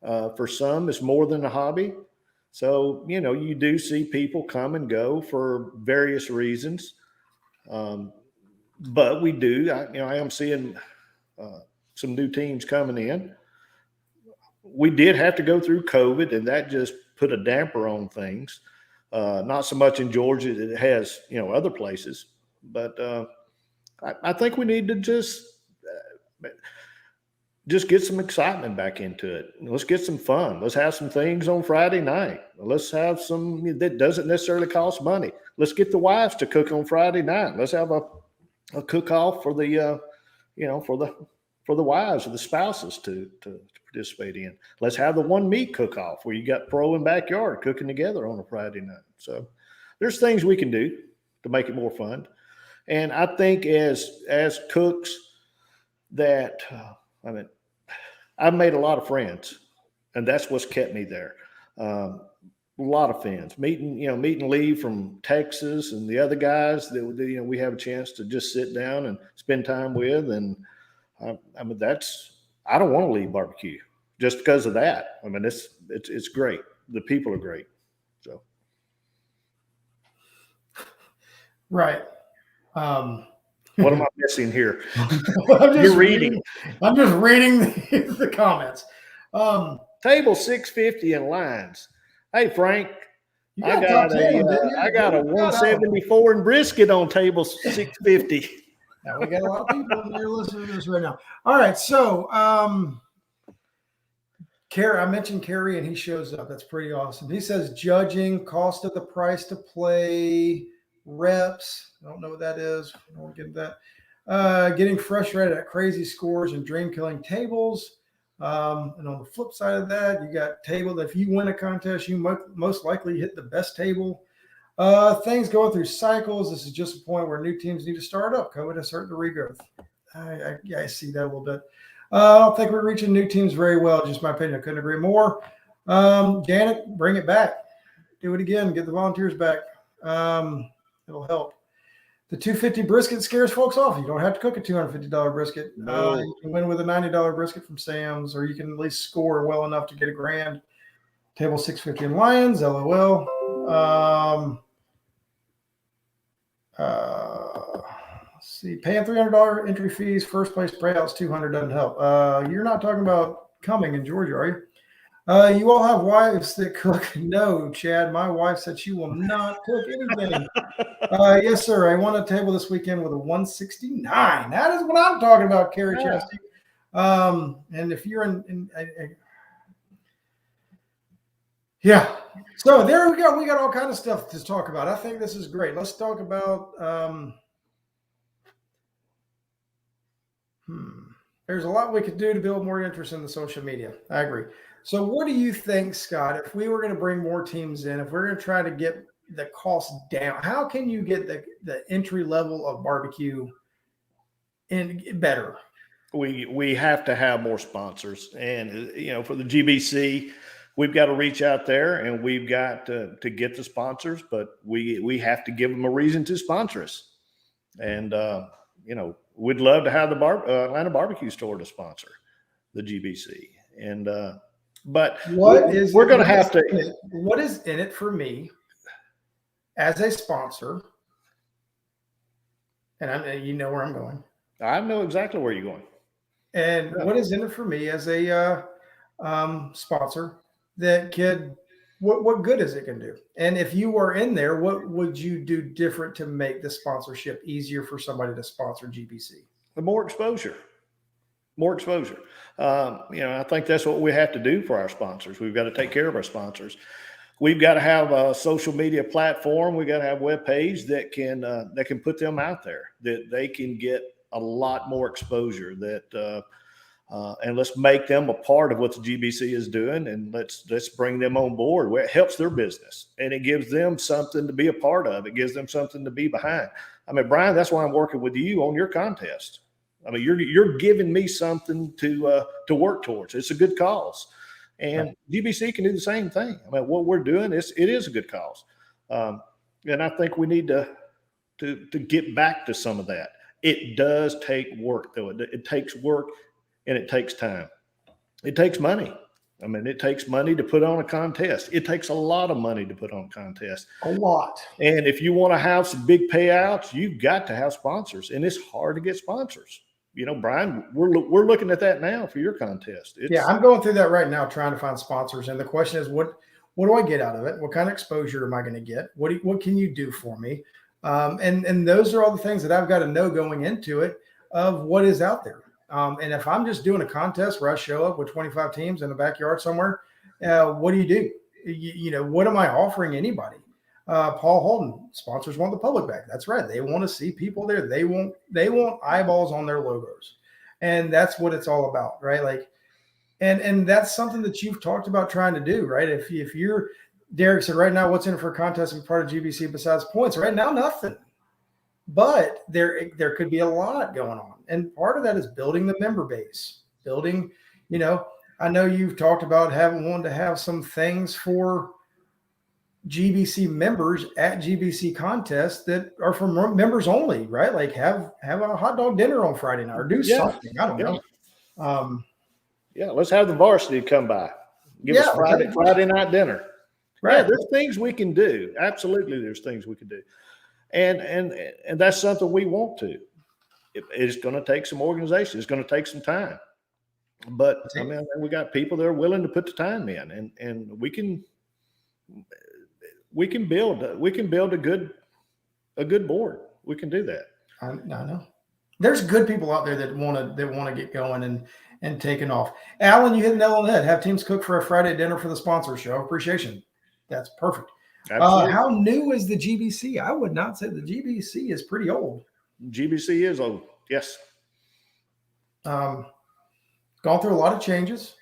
For some, it's more than a hobby. So, you do see people come and go for various reasons. But we do, I am seeing some new teams coming in. We did have to go through COVID, and that just put a damper on things. Not so much in Georgia that it has, other places, but I think we need to just get some excitement back into it. Let's get some fun. Let's have some things on Friday night. Let's have some that doesn't necessarily cost money. Let's get the wives to cook on Friday night. Let's have a cook-off for the, for the wives or the spouses to participate in. Let's have the one meat cook-off where you got pro and backyard cooking together on a Friday night. So there's things we can do to make it more fun. And I think as cooks that, I've made a lot of friends, and that's what's kept me there. A lot of friends, meeting Lee from Texas and the other guys that, we have a chance to just sit down and spend time with. And I don't want to leave barbecue just because of that. It's great. The people are great. So. Right. What am I missing here? You're reading. I'm just reading the comments. Table 650 in lines. Hey, Frank, I got a 174 in brisket on table 650. Now we got a lot of people in there listening to this right now. All right, so Kerry, I mentioned Kerry, and he shows up. That's pretty awesome. He says judging, cost of the price to play, reps. I don't know what that is. I don't get that. Getting frustrated at crazy scores and dream killing tables. And on the flip side of that, you got table that if you win a contest, you most likely hit the best table. Things going through cycles. This is just a point where new teams need to start up. COVID has hurt the regrowth. I see that a little bit. I don't think we're reaching new teams very well. Just my opinion. I couldn't agree more. Janet, bring it back. Do it again. Get the volunteers back. It'll help. The $250 brisket scares folks off. You don't have to cook a $250 brisket. No. You can win with a $90 brisket from Sam's, or you can at least score well enough to get $1,000. Table 650 in Lions, LOL. Let's see. Paying $300 entry fees, first place payouts $200 doesn't help. You're not talking about coming in Georgia, are you? You all have wives that cook. No, Chad, my wife said she will not cook anything. Yes, sir. I want a table this weekend with a 169. That is what I'm talking about, Carrie Yeah. Chastity. And if you're yeah. So there we go. We got all kind of stuff to talk about. I think this is great. Let's talk about there's a lot we could do to build more interest in the social media. I agree. So what do you think, Scott, if we were going to bring more teams in, if we're going to try to get the cost down, how can you get the entry level of barbecue in better? We have to have more sponsors, and for the GBC, we've got to reach out there and we've got to get the sponsors, but we have to give them a reason to sponsor us. And we'd love to have the Atlanta Barbecue Store to sponsor the GBC, and but we're going to have to. What is in it for me as a sponsor? And you know where I'm going. I know exactly where you're going. And what is in it for me as a sponsor that could, what good is it going to do? And if you were in there, what would you do different to make the sponsorship easier for somebody to sponsor GBC? The more exposure. I think that's what we have to do for our sponsors. We've got to take care of our sponsors. We've got to have a social media platform. We've got to have a web page that can put them out there, that they can get a lot more exposure, and let's make them a part of what the GBC is doing, and let's bring them on board where it helps their business and it gives them something to be a part of. It gives them something to be behind. I mean, Brian, that's why I'm working with you on your contest. I mean, you're giving me something to work towards. It's a good cause, and right. GBC can do the same thing. I mean, what we're doing it is a good cause, and I think we need to get back to some of that. It does take work, though. It takes work, and it takes time. It takes money. I mean, it takes money to put on a contest. It takes a lot of money to put on a contest. A lot. And if you want to have some big payouts, you've got to have sponsors, and it's hard to get sponsors. Brian, we're looking at that now for your contest. I'm going through that right now, trying to find sponsors. And the question is, what do I get out of it? What kind of exposure am I going to get? What can you do for me? And those are all the things that I've got to know going into it of what is out there. And if I'm just doing a contest where I show up with 25 teams in the backyard somewhere, what do? What am I offering anybody? Paul Holden, sponsors want the public back. That's right. They want to see people there. They want eyeballs on their logos. And that's what it's all about, right? Like, and that's something that you've talked about trying to do, right? If you're, Derek said right now, what's in it for a contest and part of GBC besides points? Right now, nothing. But there could be a lot going on. And part of that is building the member base, building, I know you've talked about wanting to have some things for GBC members at GBC contests that are for members only, right? Like have a hot dog dinner on Friday night or do something. I don't know. Let's have the varsity come by. Give us Friday night dinner. Right. Yeah, there's things we can do. Absolutely, there's things we can do. And that's something we want to. It's going to take some organization. It's going to take some time. But I mean, we got people that are willing to put the time in, and we can build a good board. We can do that. I know. There's good people out there that want to get going and taking off. Alan, you hit the nail on the head. Have teams cook for a Friday dinner for the sponsor show. Appreciation. That's perfect. How new is the GBC? I would not say the GBC is pretty old. GBC is old. Yes. Gone through a lot of changes,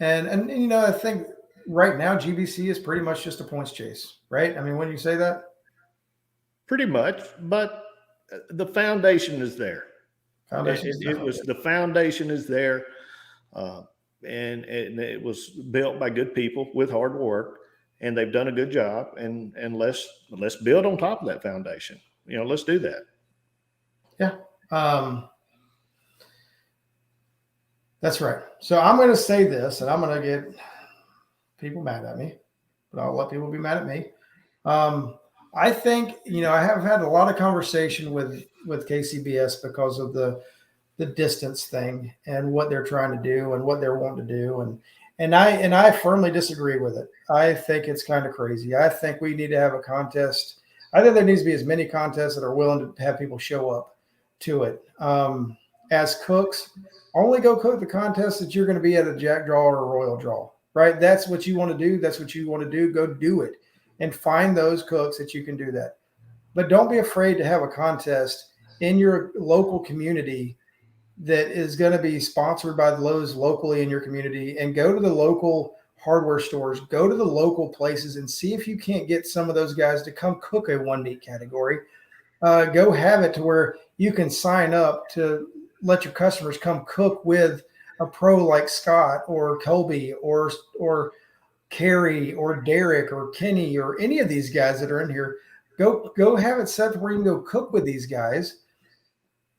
and I think right now GBC is pretty much just a points chase, right? I mean, when you say that, pretty much, but the foundation is there. The foundation is there, and it was built by good people with hard work, and they've done a good job. And let's build on top of that foundation. Let's do that. Yeah. That's right. So I'm going to say this, and I'm going to get people mad at me, but I'll let people be mad at me. I think, I have had a lot of conversation with KCBS because of the distance thing and what they're trying to do and what they're wanting to do. And I firmly disagree with it. I think it's kind of crazy. I think we need to have a contest. I think there needs to be as many contests that are willing to have people show up to it. As cooks, only go cook the contest that you're going to be at a jack draw or a royal draw, right? That's what you want to do. That's what you want to do. Go do it and find those cooks that you can do that. But don't be afraid to have a contest in your local community that is going to be sponsored by the Lowe's locally in your community, and go to the local hardware stores, go to the local places and see if you can't get some of those guys to come cook a one meat category. Go have it to where you can sign up to let your customers come cook with a pro like Scott or Colby or Carrie or Derek or Kenny or any of these guys that are in here. Go have it set to where you can go cook with these guys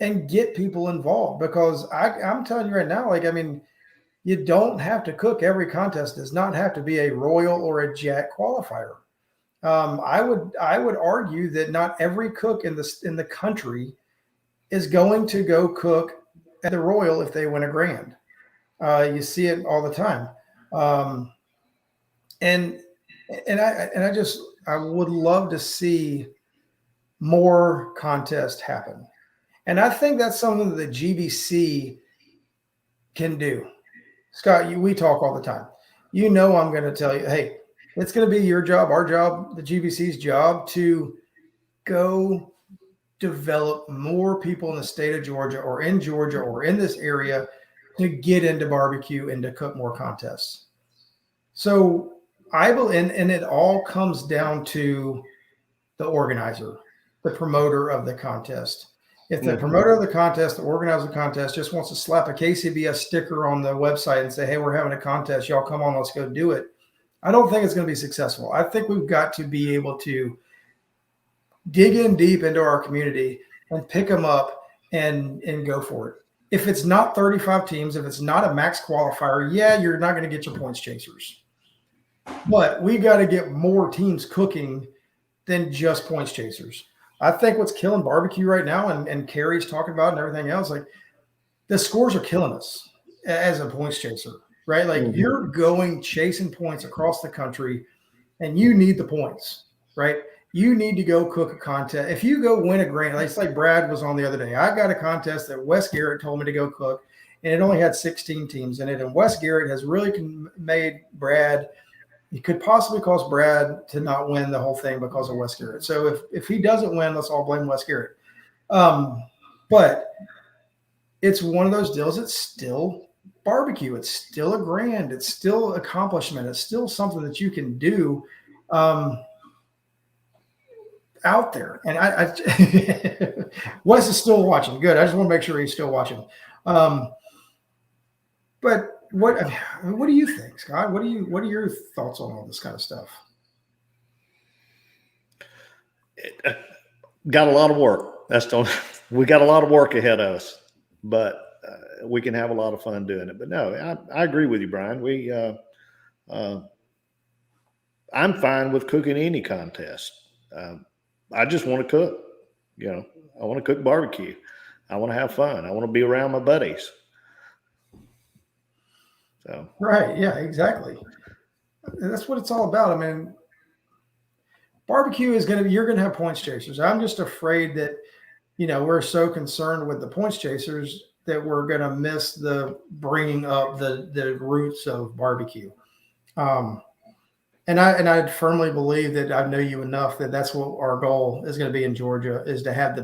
and get people involved, because I'm telling you right now, like, I mean, you don't have to cook every contest. It does not have to be a royal or a jack qualifier. I would argue that not every cook in the country is going to go cook at the royal if they win a grand. You see it all the time. And I would love to see more contests happen. And I think that's something that the GBC can do. Scott, we talk all the time. You know, I'm going to tell you, hey, it's going to be your job, our job, the GBC's job to go develop more people in the state of Georgia or in this area to get into barbecue and to cook more contests. So and it all comes down to the organizer, the promoter of the contest. If the promoter of the contest, the organizer of the contest, just wants to slap a KCBS sticker on the website and say, hey, we're having a contest, y'all come on, let's go do it, I don't think it's going to be successful. I think we've got to be able to dig in deep into our community and pick them up and go for it. If it's not 35 teams, if it's not a max qualifier, yeah, you're not going to get your points chasers. But we got to get more teams cooking than just points chasers. I think what's killing barbecue right now, and Carrie's talking about and everything else, like the scores are killing us as a points chaser, right? Like you're going chasing points across the country and you need the points, right? You need to go cook a contest. If you go win a grand, it's like Brad was on the other day. I got a contest that Wes Garrett told me to go cook, and it only had 16 teams in it. And Wes Garrett has really made Brad – it could possibly cause Brad to not win the whole thing because of Wes Garrett. So if he doesn't win, let's all blame Wes Garrett. But it's one of those deals. It's still barbecue. It's still a grand. It's still accomplishment. It's still something that you can do out there. And I Wes is still watching. Good. I just want to make sure he's still watching. But what do you think, Scott? What are your thoughts on all this kind of stuff? Got a lot of work. We got a lot of work ahead of us, but we can have a lot of fun doing it. But no, I agree with you, Brian. I'm fine with cooking any contest. I just want to cook. You know, I want to cook barbecue. I want to have fun. I want to be around my buddies. So. Right. Yeah, exactly. That's what it's all about. I mean, barbecue you're going to have points chasers. I'm just afraid that, we're so concerned with the points chasers that we're going to miss the bringing up the roots of barbecue. And I firmly believe that I know you enough that that's what our goal is going to be in Georgia, is to have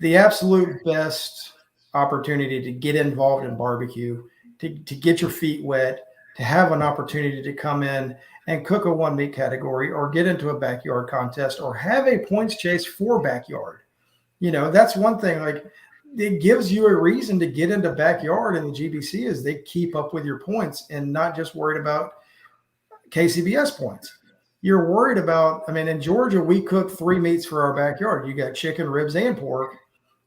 the absolute best opportunity to get involved in barbecue, to get your feet wet, to have an opportunity to come in and cook a one meat category or get into a backyard contest or have a points chase for backyard. That's one thing. Like, it gives you a reason to get into backyard in the GBC is they keep up with your points and not just worried about KCBS points. You're worried about, in Georgia, we cook 3 meats for our backyard. You got chicken, ribs, and pork.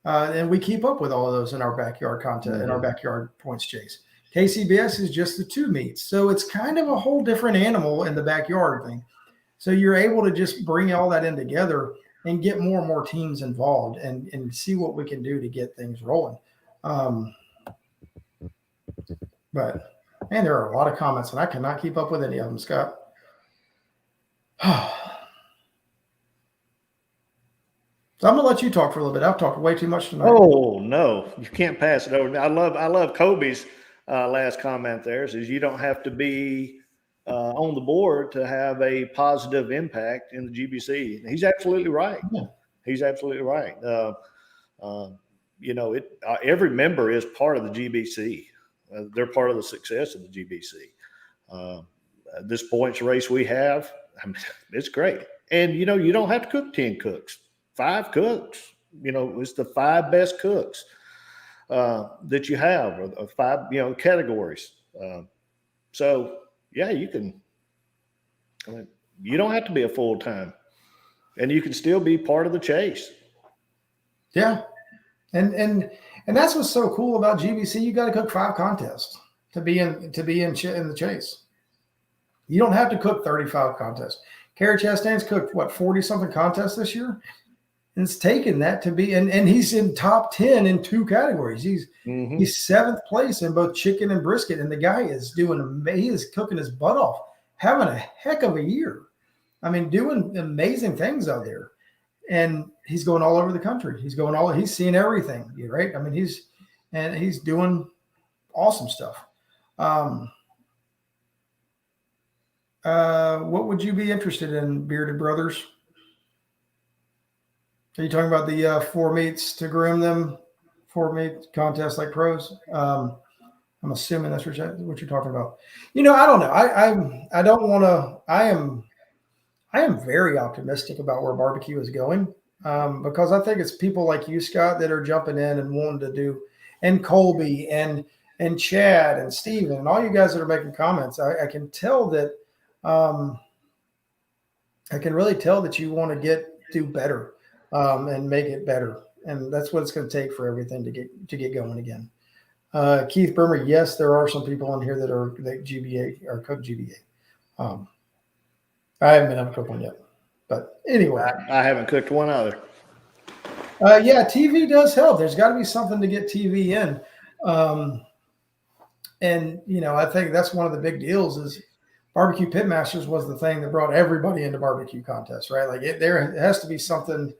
And we keep up with all of those in our backyard content, in our backyard points chase. KCBS is just the 2 meats. So it's kind of a whole different animal in the backyard thing. So you're able to just bring all that in together and get more and more teams involved and see what we can do to get things rolling. But Man, there are a lot of comments, and I cannot keep up with any of them, Scott. So I'm gonna let you talk for a little bit. I've talked way too much tonight. Oh no, you can't pass it over. I love Kobe's last comment there. Says you don't have to be on the board to have a positive impact in the GBC. He's absolutely right. Yeah. He's absolutely right. Every member is part of the GBC. They're part of the success of the GBC. This points race we have, I mean, it's great. And, you don't have to cook 10 cooks, 5 cooks. It's the 5 best cooks that you have, or 5, categories. So, yeah, you can. I mean, you don't have to be a full-time, and you can still be part of the chase. Yeah. And that's what's so cool about GBC. You got to cook 5 contests to be in the chase. You don't have to cook 35 contests. Kerry Chastain's cooked 40 something contests this year, and it's taken that to be. And he's in top 10 in 2 categories. He's 7th place in both chicken and brisket, and the guy is he is cooking his butt off, having a heck of a year. I mean, doing amazing things out there. And he's going all over the country. He's seeing everything, right? I mean, he's doing awesome stuff. What would you be interested in, Bearded Brothers? Are you talking about the 4 meats to groom them, 4 meat contest like pros? I'm assuming that's what you're talking about. I don't know. I don't want to. I am very optimistic about where barbecue is going, because I think it's people like you, Scott, that are jumping in and wanting to do, and Colby and Chad and Steven and all you guys that are making comments. I can tell that. I can really tell that you want to do better and make it better, and that's what it's going to take for everything to get going again. Keith Burmer, yes, there are some people on here that GBA or cook GBA. I haven't been able to cook one yet, but anyway, I haven't cooked one either. Yeah, TV does help. There's got to be something to get TV in, and I think that's one of the big deals is Barbecue Pitmasters was the thing that brought everybody into barbecue contests, right? Like there has to be something.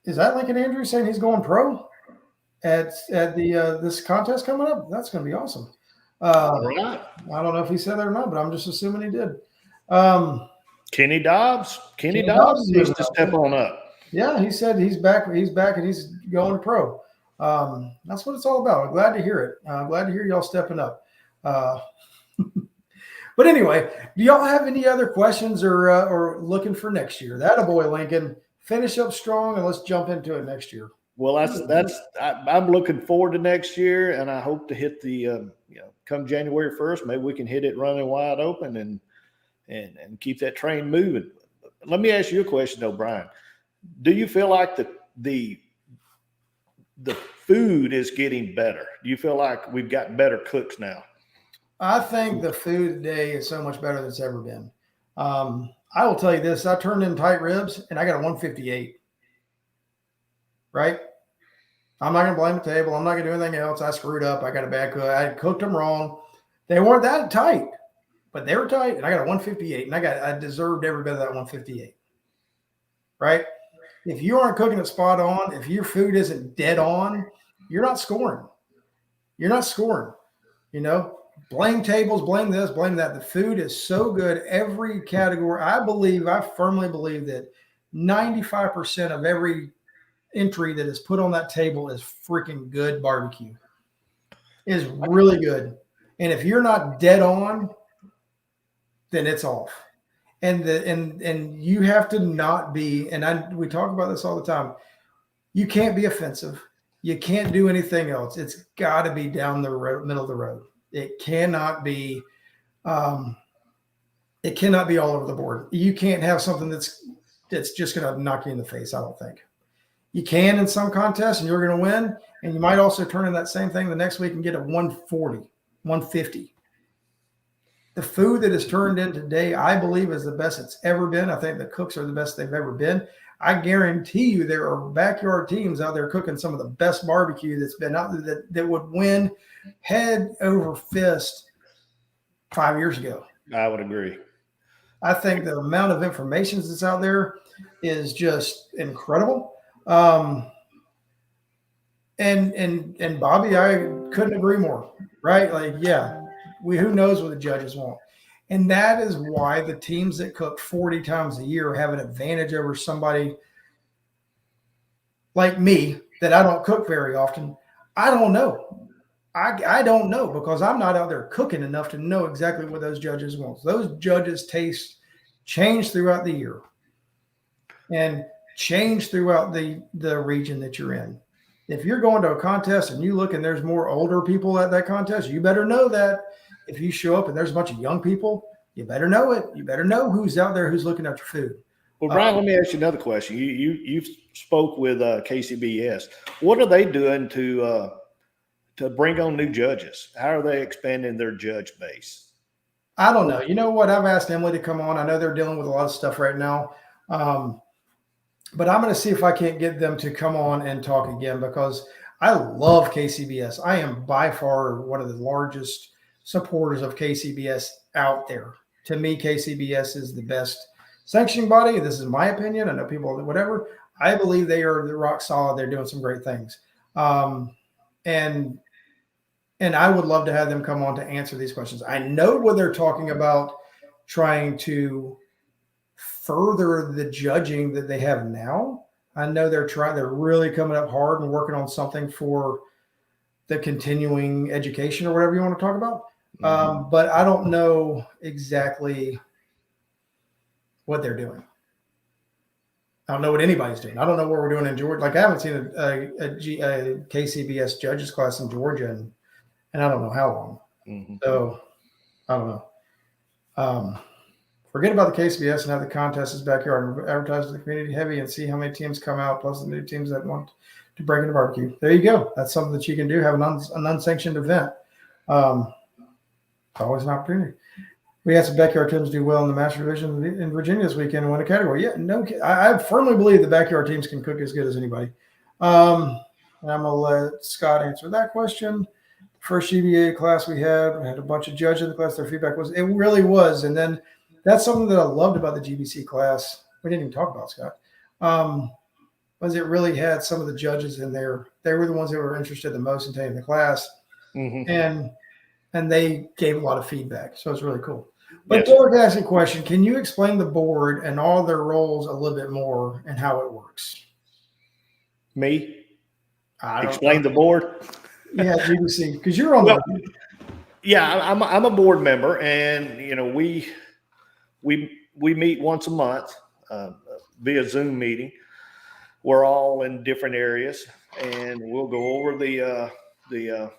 Is that Lincoln Andrews saying he's going pro at the this contest coming up? That's going to be awesome. I don't know if he said that or not, but I'm just assuming he did. Kenny Dobbs needs to step on up. Yeah, he said he's back, and he's going pro. That's what it's all about. I'm glad to hear it. I'm glad to hear y'all stepping up. But anyway, do y'all have any other questions or looking for next year? That-a-boy, Lincoln. Finish up strong, and let's jump into it next year. Well, I'm looking forward to next year, and I hope to hit the come January 1st, maybe we can hit it running wide open and keep that train moving. Let me ask you a question though, Brian. Do you feel like the food is getting better? Do you feel like we've got better cooks now? I think the food today is so much better than it's ever been. I will tell you this. I turned in tight ribs, and I got a 158. Right? I'm not going to blame the table. I'm not going to do anything else. I screwed up. I got a bad cook. I cooked them wrong. They weren't that tight, but they were tight, and I got a 158, and I deserved every bit of that 158. Right? If you aren't cooking it spot on, if your food isn't dead on, you're not scoring. You're not scoring. Blame tables, blame this, blame that. The food is so good. Every category, I firmly believe that 95% of every entry that is put on that table is freaking good barbecue. It is really good. And if you're not dead on, then it's off. And you have to not be, we talk about this all the time. You can't be offensive. You can't do anything else. It's got to be down the middle of the road. It cannot be all over the board. You can't have something that's just going to knock you in the face, I don't think. You can in some contests, and you're going to win, and you might also turn in that same thing the next week and get a 140, 150. The food that is turned in today, I believe, is the best it's ever been. I think the cooks are the best they've ever been. I guarantee you there are backyard teams out there cooking some of the best barbecue that's been out there that would win head over fist 5 years ago. I would agree. I think the amount of information that's out there is just incredible. And Bobby, I couldn't agree more, right? Like, yeah, who knows what the judges want. And that is why the teams that cook 40 times a year have an advantage over somebody like me that I don't cook very often. I don't know. I don't know because I'm not out there cooking enough to know exactly what those judges want. Those judges' tastes change throughout the year and change throughout the region that you're in. If you're going to a contest and you look and there's more older people at that contest, you better know that. If you show up and there's a bunch of young people, you better know it. You better know who's out there who's looking at your food. Well, Brian, let me ask you another question. You spoke with KCBS. What are they doing to bring on new judges? How are they expanding their judge base? I don't know. You know what? I've asked Emily to come on. I know they're dealing with a lot of stuff right now. But I'm going to see if I can't get them to come on and talk again because I love KCBS. I am by far one of the largest supporters of KCBS out there. To me, KCBS is the best sanctioning body. This is my opinion. I know people, whatever. I believe they are the rock solid. They're doing some great things. And I would love to have them come on to answer these questions. I know what they're talking about, trying to further the judging that they have now. I know they're really coming up hard and working on something for the continuing education or whatever you want to talk about. But I don't know exactly what they're doing. I don't know what anybody's doing. I don't know what we're doing in Georgia. Like I haven't seen a KCBS judges class in Georgia and I don't know how long. So I don't know. Forget about the KCBS and have the contest as backyard and advertise to the community heavy and see how many teams come out, plus the new teams that want to break into barbecue. There you go. That's something that you can do. Have an unsanctioned event. Always an opportunity. We had some backyard teams do well in the Master Division in Virginia this weekend and win a category. Yeah, I firmly believe the backyard teams can cook as good as anybody. And I'm going to let Scott answer that question. First GBA class we had a bunch of judges in the class. Their feedback was, it really was. And then that's something that I loved about the GBC class. We didn't even talk about, Scott. Was it really had some of the judges in there. They were the ones that were interested the most in taking the class. And they gave a lot of feedback. So it's really cool. But Derek asked a question. Can you explain the board and all their roles a little bit more and how it works? Me? Explain the board? Yeah, GBC. Because you're on the board. Yeah, I'm a board member, and we meet once a month via Zoom meeting. We're all in different areas, and we'll go over the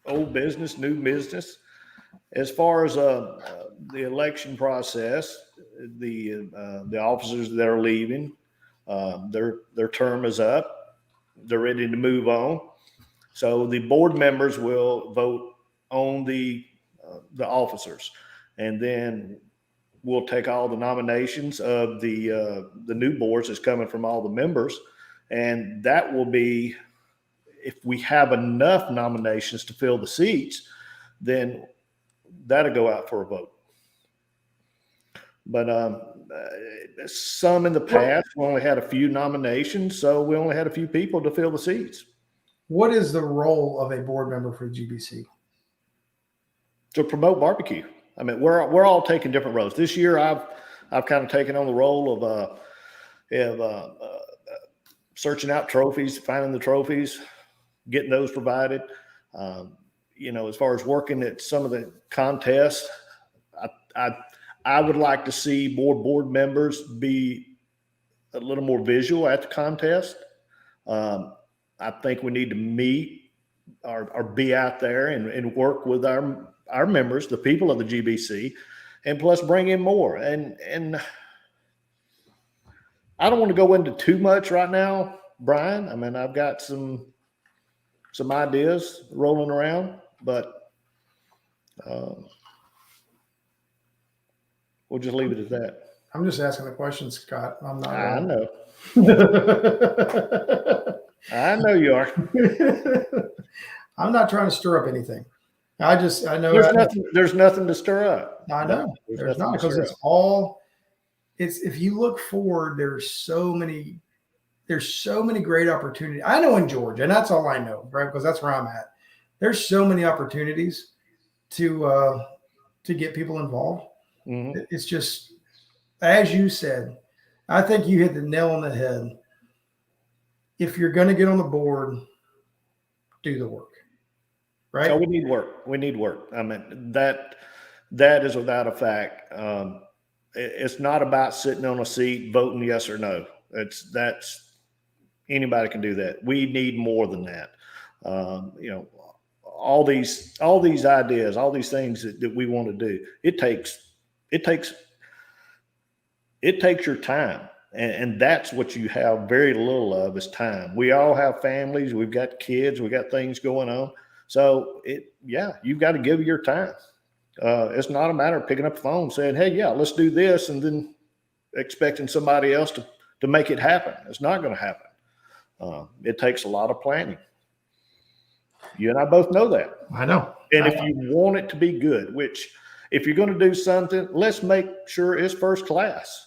old business, new business. As far as the election process, the officers that are leaving, their term is up. They're ready to move on. So the board members will vote on the officers, and then we'll take all the nominations of the new boards that's coming from all the members, and that will be, if we have enough nominations to fill the seats, then that'll go out for a vote. But some in the past, we only had a few nominations, so we only had a few people to fill the seats. What is the role of a board member for GBC? To promote barbecue. I mean, we're all taking different roles. This year, I've kind of taken on the role of searching out trophies, finding the trophies, getting those provided. As far as working at some of the contests, I would like to see more board members be a little more visual at the contest. I think we need to meet or be out there and work with our members, the people of the GBC, and plus bring in more. And I don't want to go into too much right now, Brian. I mean, I've got some ideas rolling around, but we'll just leave it at that. I'm just asking the question, Scott. I'm not. I know. I know you are. I'm not trying to stir up anything. I know there's nothing to stir up. I know there's not, because it's if you look forward, there's so many great opportunities. I know in Georgia, and that's all I know, right? Because that's where I'm at. There's so many opportunities to get people involved. Mm-hmm. It's just, as you said, I think you hit the nail on the head. If you're going to get on the board, do the work, right? So we need work. We need work. I mean, that is without a fact. It's not about sitting on a seat voting yes or no. That's anybody can do that. We need more than that. All these ideas, all these things that we want to do, it takes your time. And that's what you have very little of, is time. We all have families. We've got kids. We got things going on. So you've got to give your time. It's not a matter of picking up the phone and saying, hey, yeah, let's do this, and then expecting somebody else to make it happen. It's not going to happen. It takes a lot of planning. You and I both know that. I know. And if you want it to be good, which if you're going to do something, let's make sure it's first class.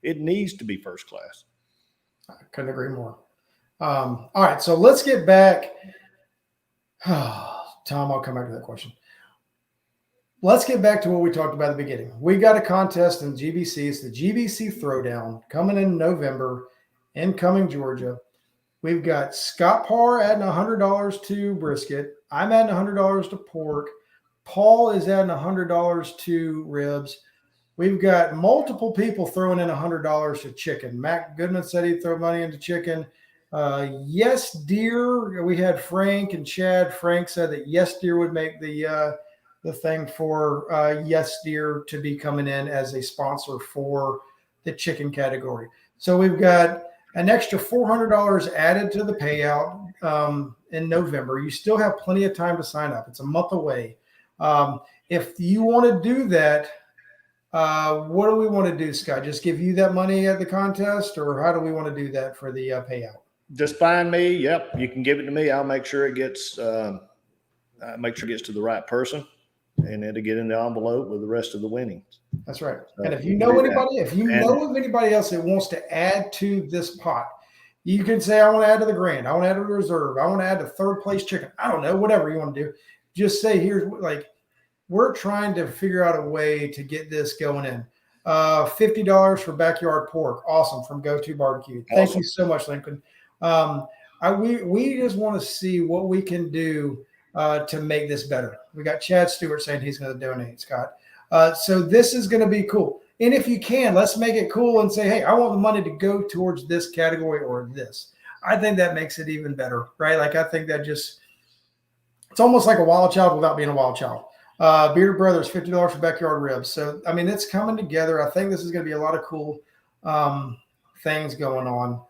It needs to be first class. I couldn't agree more. All right, so let's get back. Tom, I'll come back to that question. Let's get back to what we talked about at the beginning. We got a contest in GBC. It's the GBC Throwdown coming in November in Cumming, Georgia. We've got Scott Parr adding $100 to brisket. I'm adding $100 to pork. Paul is adding $100 to ribs. We've got multiple people throwing in $100 to chicken. Matt Goodman said he'd throw money into chicken. Yes Deer. We had Frank and Chad. Frank said that Yes Deer would make the thing for Yes Deer to be coming in as a sponsor for the chicken category. So we've got an extra $400 added to the payout in November. You still have plenty of time to sign up. It's a month away. If you want to do that, what do we want to do, Scott? Just give you that money at the contest, or how do we want to do that for the payout? Just find me. Yep, you can give it to me. I'll make sure it gets to the right person, and it'll get in the envelope with the rest of the winnings. That's right. And if you know anybody, know of anybody else that wants to add to this pot, you can say, I want to add to the grand. I want to add to the reserve. I want to add to third place chicken. I don't know, whatever you want to do. Just say, we're trying to figure out a way to get this going in. $50 for backyard pork. Awesome. From Go To Barbecue. Thank you so much, Lincoln. We just want to see what we can do to make this better. We got Chad Stewart saying he's going to donate, Scott. So this is going to be cool. And if you can, let's make it cool and say, hey, I want the money to go towards this category or this. I think that makes it even better, right? I think that it's almost like a wild child without being a wild child. Bearded Brothers, $50 for backyard ribs. So, it's coming together. I think this is going to be a lot of cool things going on.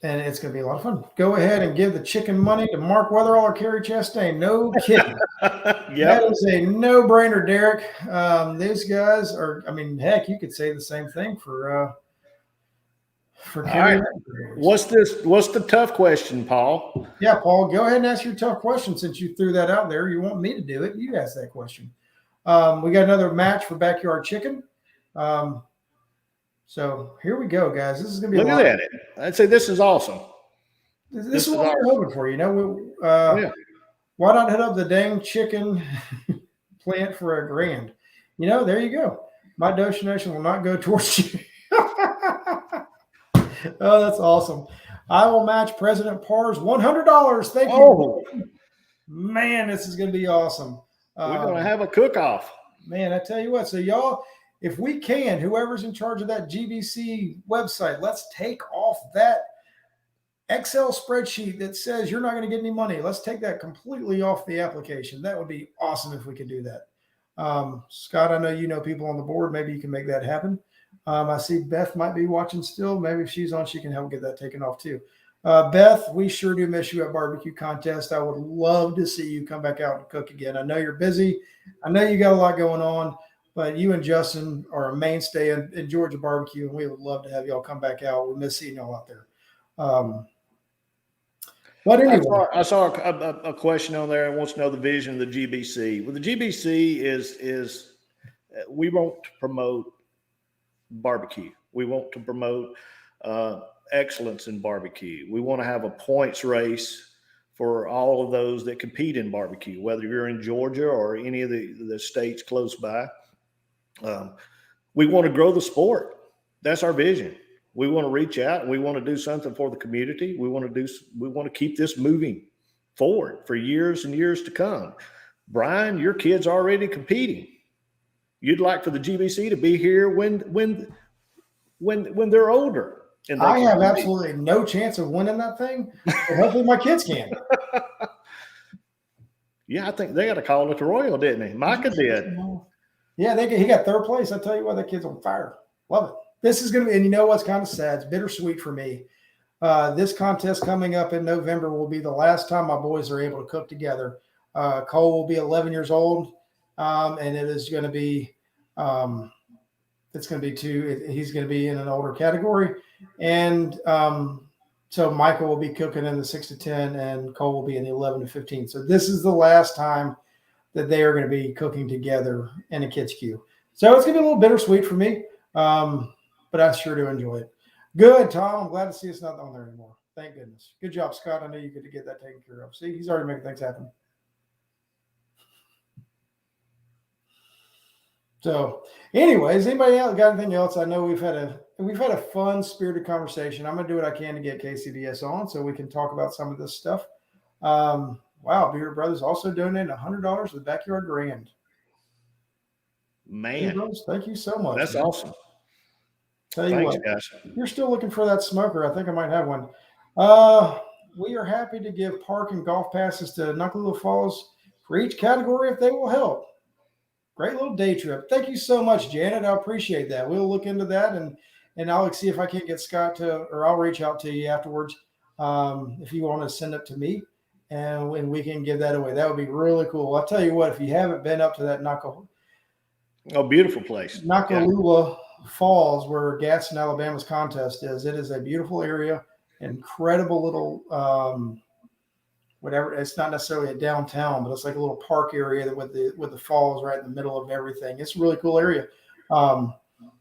And it's going to be a lot of fun. Go ahead and give the chicken money to Mark Weatherall or Kerry Chastain. No kidding. That is a no-brainer, Derek. These guys are, heck, you could say the same thing for Kerry. Right. What's the tough question, Paul? Yeah, Paul, go ahead and ask your tough question since you threw that out there. You want me to do it. You ask that question. We got another match for backyard chicken. So here we go, guys. This is going to be Look at it. I'd say this is awesome. This is what we're hoping for. Why not hit up the dang chicken plant for $1,000? There you go. My donation will not go towards you. Oh, that's awesome. I will match President Parr's $100. Thank you. Oh. Man, this is going to be awesome. We're going to have a cook-off. Man, I tell you what. So y'all, if we can, whoever's in charge of that GBC website, let's take off that Excel spreadsheet that says you're not going to get any money. Let's take that completely off the application. That would be awesome if we could do that. Scott, I know you know people on the board. Maybe you can make that happen. I see Beth might be watching still. Maybe if she's on, she can help get that taken off too. Beth, we sure do miss you at barbecue contest. I would love to see you come back out and cook again. I know you're busy. I know you got a lot going on, but you and Justin are a mainstay in Georgia barbecue, and we would love to have y'all come back out. We miss seeing y'all out there. But anyway, I saw a question on there and wants to know the vision of the GBC. Well, the GBC is we want to promote barbecue. We want to promote excellence in barbecue. We want to have a points race for all of those that compete in barbecue, whether you're in Georgia or any of the states close by. We want to grow the sport. That's our vision. We want to reach out and we want to do something for the community. We want to keep this moving forward for years and years to come. Brian, your kid's already competing. You'd like for the GBC to be here when they're older. And I have absolutely no chance of winning that thing. But hopefully my kids can. Yeah, I think they got a call at the Royal, didn't he? Micah did. Yeah, he got third place. I tell you what, that kid's on fire. Love it. This is going to be, and you know what's kind of sad? It's bittersweet for me. This contest coming up in November will be the last time my boys are able to cook together. Cole will be 11 years old, and it is going to be he's going to be in an older category. And so Michael will be cooking in the 6 to 10, and Cole will be in the 11 to 15. So this is the last time that they are going to be cooking together in a kids' queue. So it's going to be a little bittersweet for me. But I sure do enjoy it. Good, Tom. I'm glad to see it's not on there anymore. Thank goodness. Good job, Scott. I know you get to get that taken care of. See, he's already making things happen. So, anyways, anybody else got anything else? I know we've had a fun, spirited conversation. I'm gonna do what I can to get KCBS on so we can talk about some of this stuff. Wow, Beard Brothers also donated $100 to the Backyard Grand. Man, Brothers, thank you so much. That's awesome. Tell you Thanks, what, guys. You're still looking for that smoker. I think I might have one. We are happy to give park and golf passes to Knucklewood Falls for each category if they will help. Great little day trip. Thank you so much, Janet. I appreciate that. We'll look into that, and I'll see if I can't get Scott or I'll reach out to you afterwards if you want to send it to me, and we can give that away. That would be really cool. I'll tell you what, if you haven't been up to that beautiful place. Knucklewood Falls, where Gadsden, Alabama's contest is. It is a beautiful area, incredible little whatever. It's not necessarily a downtown, but it's like a little park area with the falls right in the middle of everything. It's a really cool area.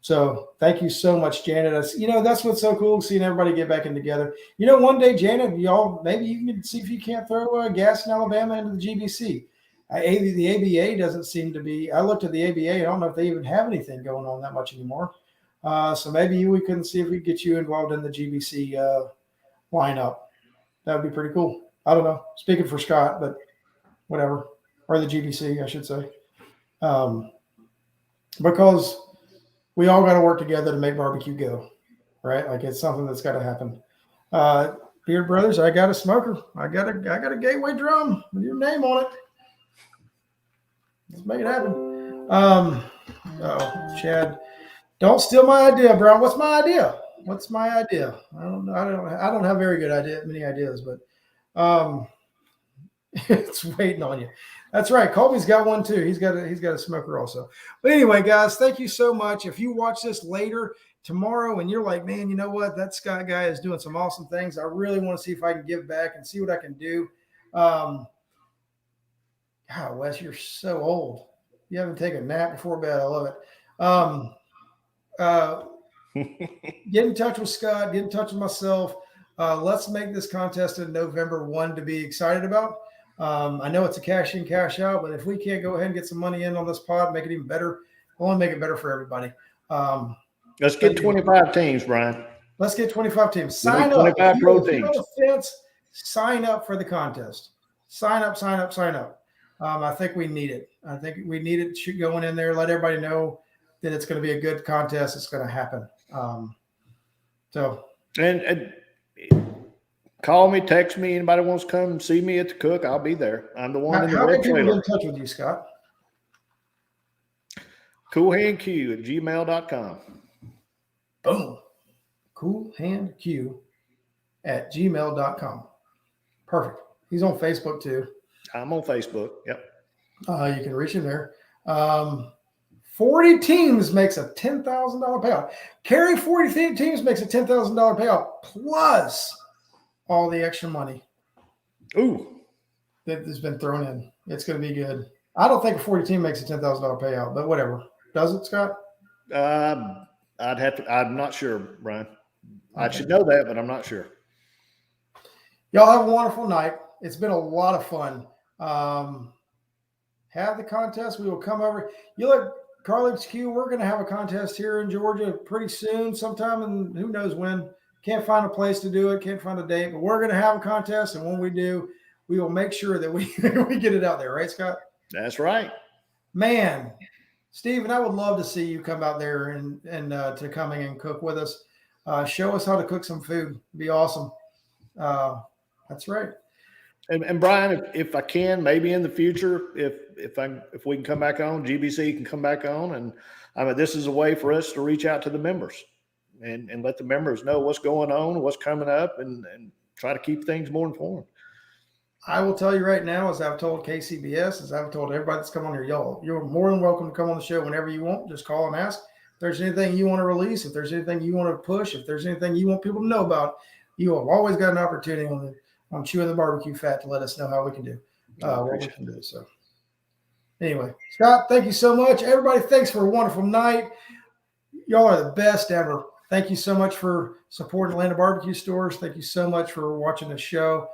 So thank you so much, Janet. That's what's so cool, seeing everybody get back in together. One day, Janet, y'all, maybe you can see if you can't throw Gadsden, Alabama into the GBC. The ABA doesn't seem to be. I looked at the ABA. I don't know if they even have anything going on that much anymore. So maybe we can see if we get you involved in the GBC lineup. That would be pretty cool. I don't know. Speaking for Scott, but whatever. Or the GBC, I should say. Because we all got to work together to make barbecue go, right? Like it's something that's got to happen. Beard Brothers, I got a smoker. I got a gateway drum with your name on it. Let's make it happen. Chad, don't steal my idea, Brown. What's my idea? I don't know. I don't have many ideas, but it's waiting on you. That's right. Colby's got one too. He's got a smoker also. But anyway, guys, thank you so much. If you watch this later tomorrow and you're like, man, you know what? That Scott guy is doing some awesome things. I really want to see if I can give back and see what I can do. God, Wes, you're so old. You haven't taken a nap before bed. I love it. Get in touch with Scott. Get in touch with myself. Let's make this contest in November one to be excited about. I know it's a cash in, cash out, but if we can't go ahead and get some money in on this pod, make it even better, I want to make it better for everybody. Let's get 25 teams, Brian. Let's get 25 teams. Sign up. 25 pro teams. On the fence, sign up for the contest. Sign up. I think we need it. I think we need it going in there. Let everybody know that it's going to be a good contest. It's going to happen. And call me, text me. Anybody wants to come see me at the cook, I'll be there. I'm the one in the How red can people get trailer. in touch with you, Scott? coolhandq@gmail.com. Boom. coolhandq@gmail.com. Perfect. He's on Facebook too. I'm on Facebook. Yep. You can reach him there. 40 teams makes a $10,000 payout. Carry 40 teams makes a $10,000 payout plus all the extra money. Ooh, that has been thrown in. It's going to be good. I don't think a 40 team makes a $10,000 payout, but whatever. Does it, Scott? I'd have to. I'm not sure, Brian. Okay. I should know that, but I'm not sure. Y'all have a wonderful night. It's been a lot of fun. Have the contest. We will come over. You look, Carly's Q. We're going to have a contest here in Georgia pretty soon, sometime, and who knows when. Can't find a place to do it. Can't find a date, but we're going to have a contest, and when we do, we will make sure that we get it out there, right, Scott? That's right. Man, Steven, I would love to see you come out there and to coming and cook with us. Show us how to cook some food. It'd be awesome. That's right. And Brian, if I can, maybe in the future, if we can come back on, GBC can come back on, and I mean, this is a way for us to reach out to the members and let the members know what's going on, what's coming up, and try to keep things more informed. I will tell you right now, as I've told KCBS, as I've told everybody that's come on here, y'all, you're more than welcome to come on the show whenever you want. Just call and ask. If there's anything you want to release, if there's anything you want to push, if there's anything you want people to know about, you have always got an opportunity on Chewin the BBQ Fat to let us know how we can do what we can do. So anyway, Scott, thank you so much. Everybody, thanks for a wonderful night. Y'all are the best ever. Thank you so much for supporting Atlanta barbecue stores. Thank you so much for watching the show.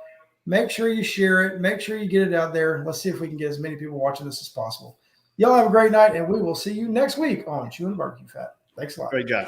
Make sure you share it. Make sure you get it out there. Let's see if we can get as many people watching this as possible. Y'all have a great night, and we will see you next week on Chewin the BBQ Fat. Thanks a lot. Great job.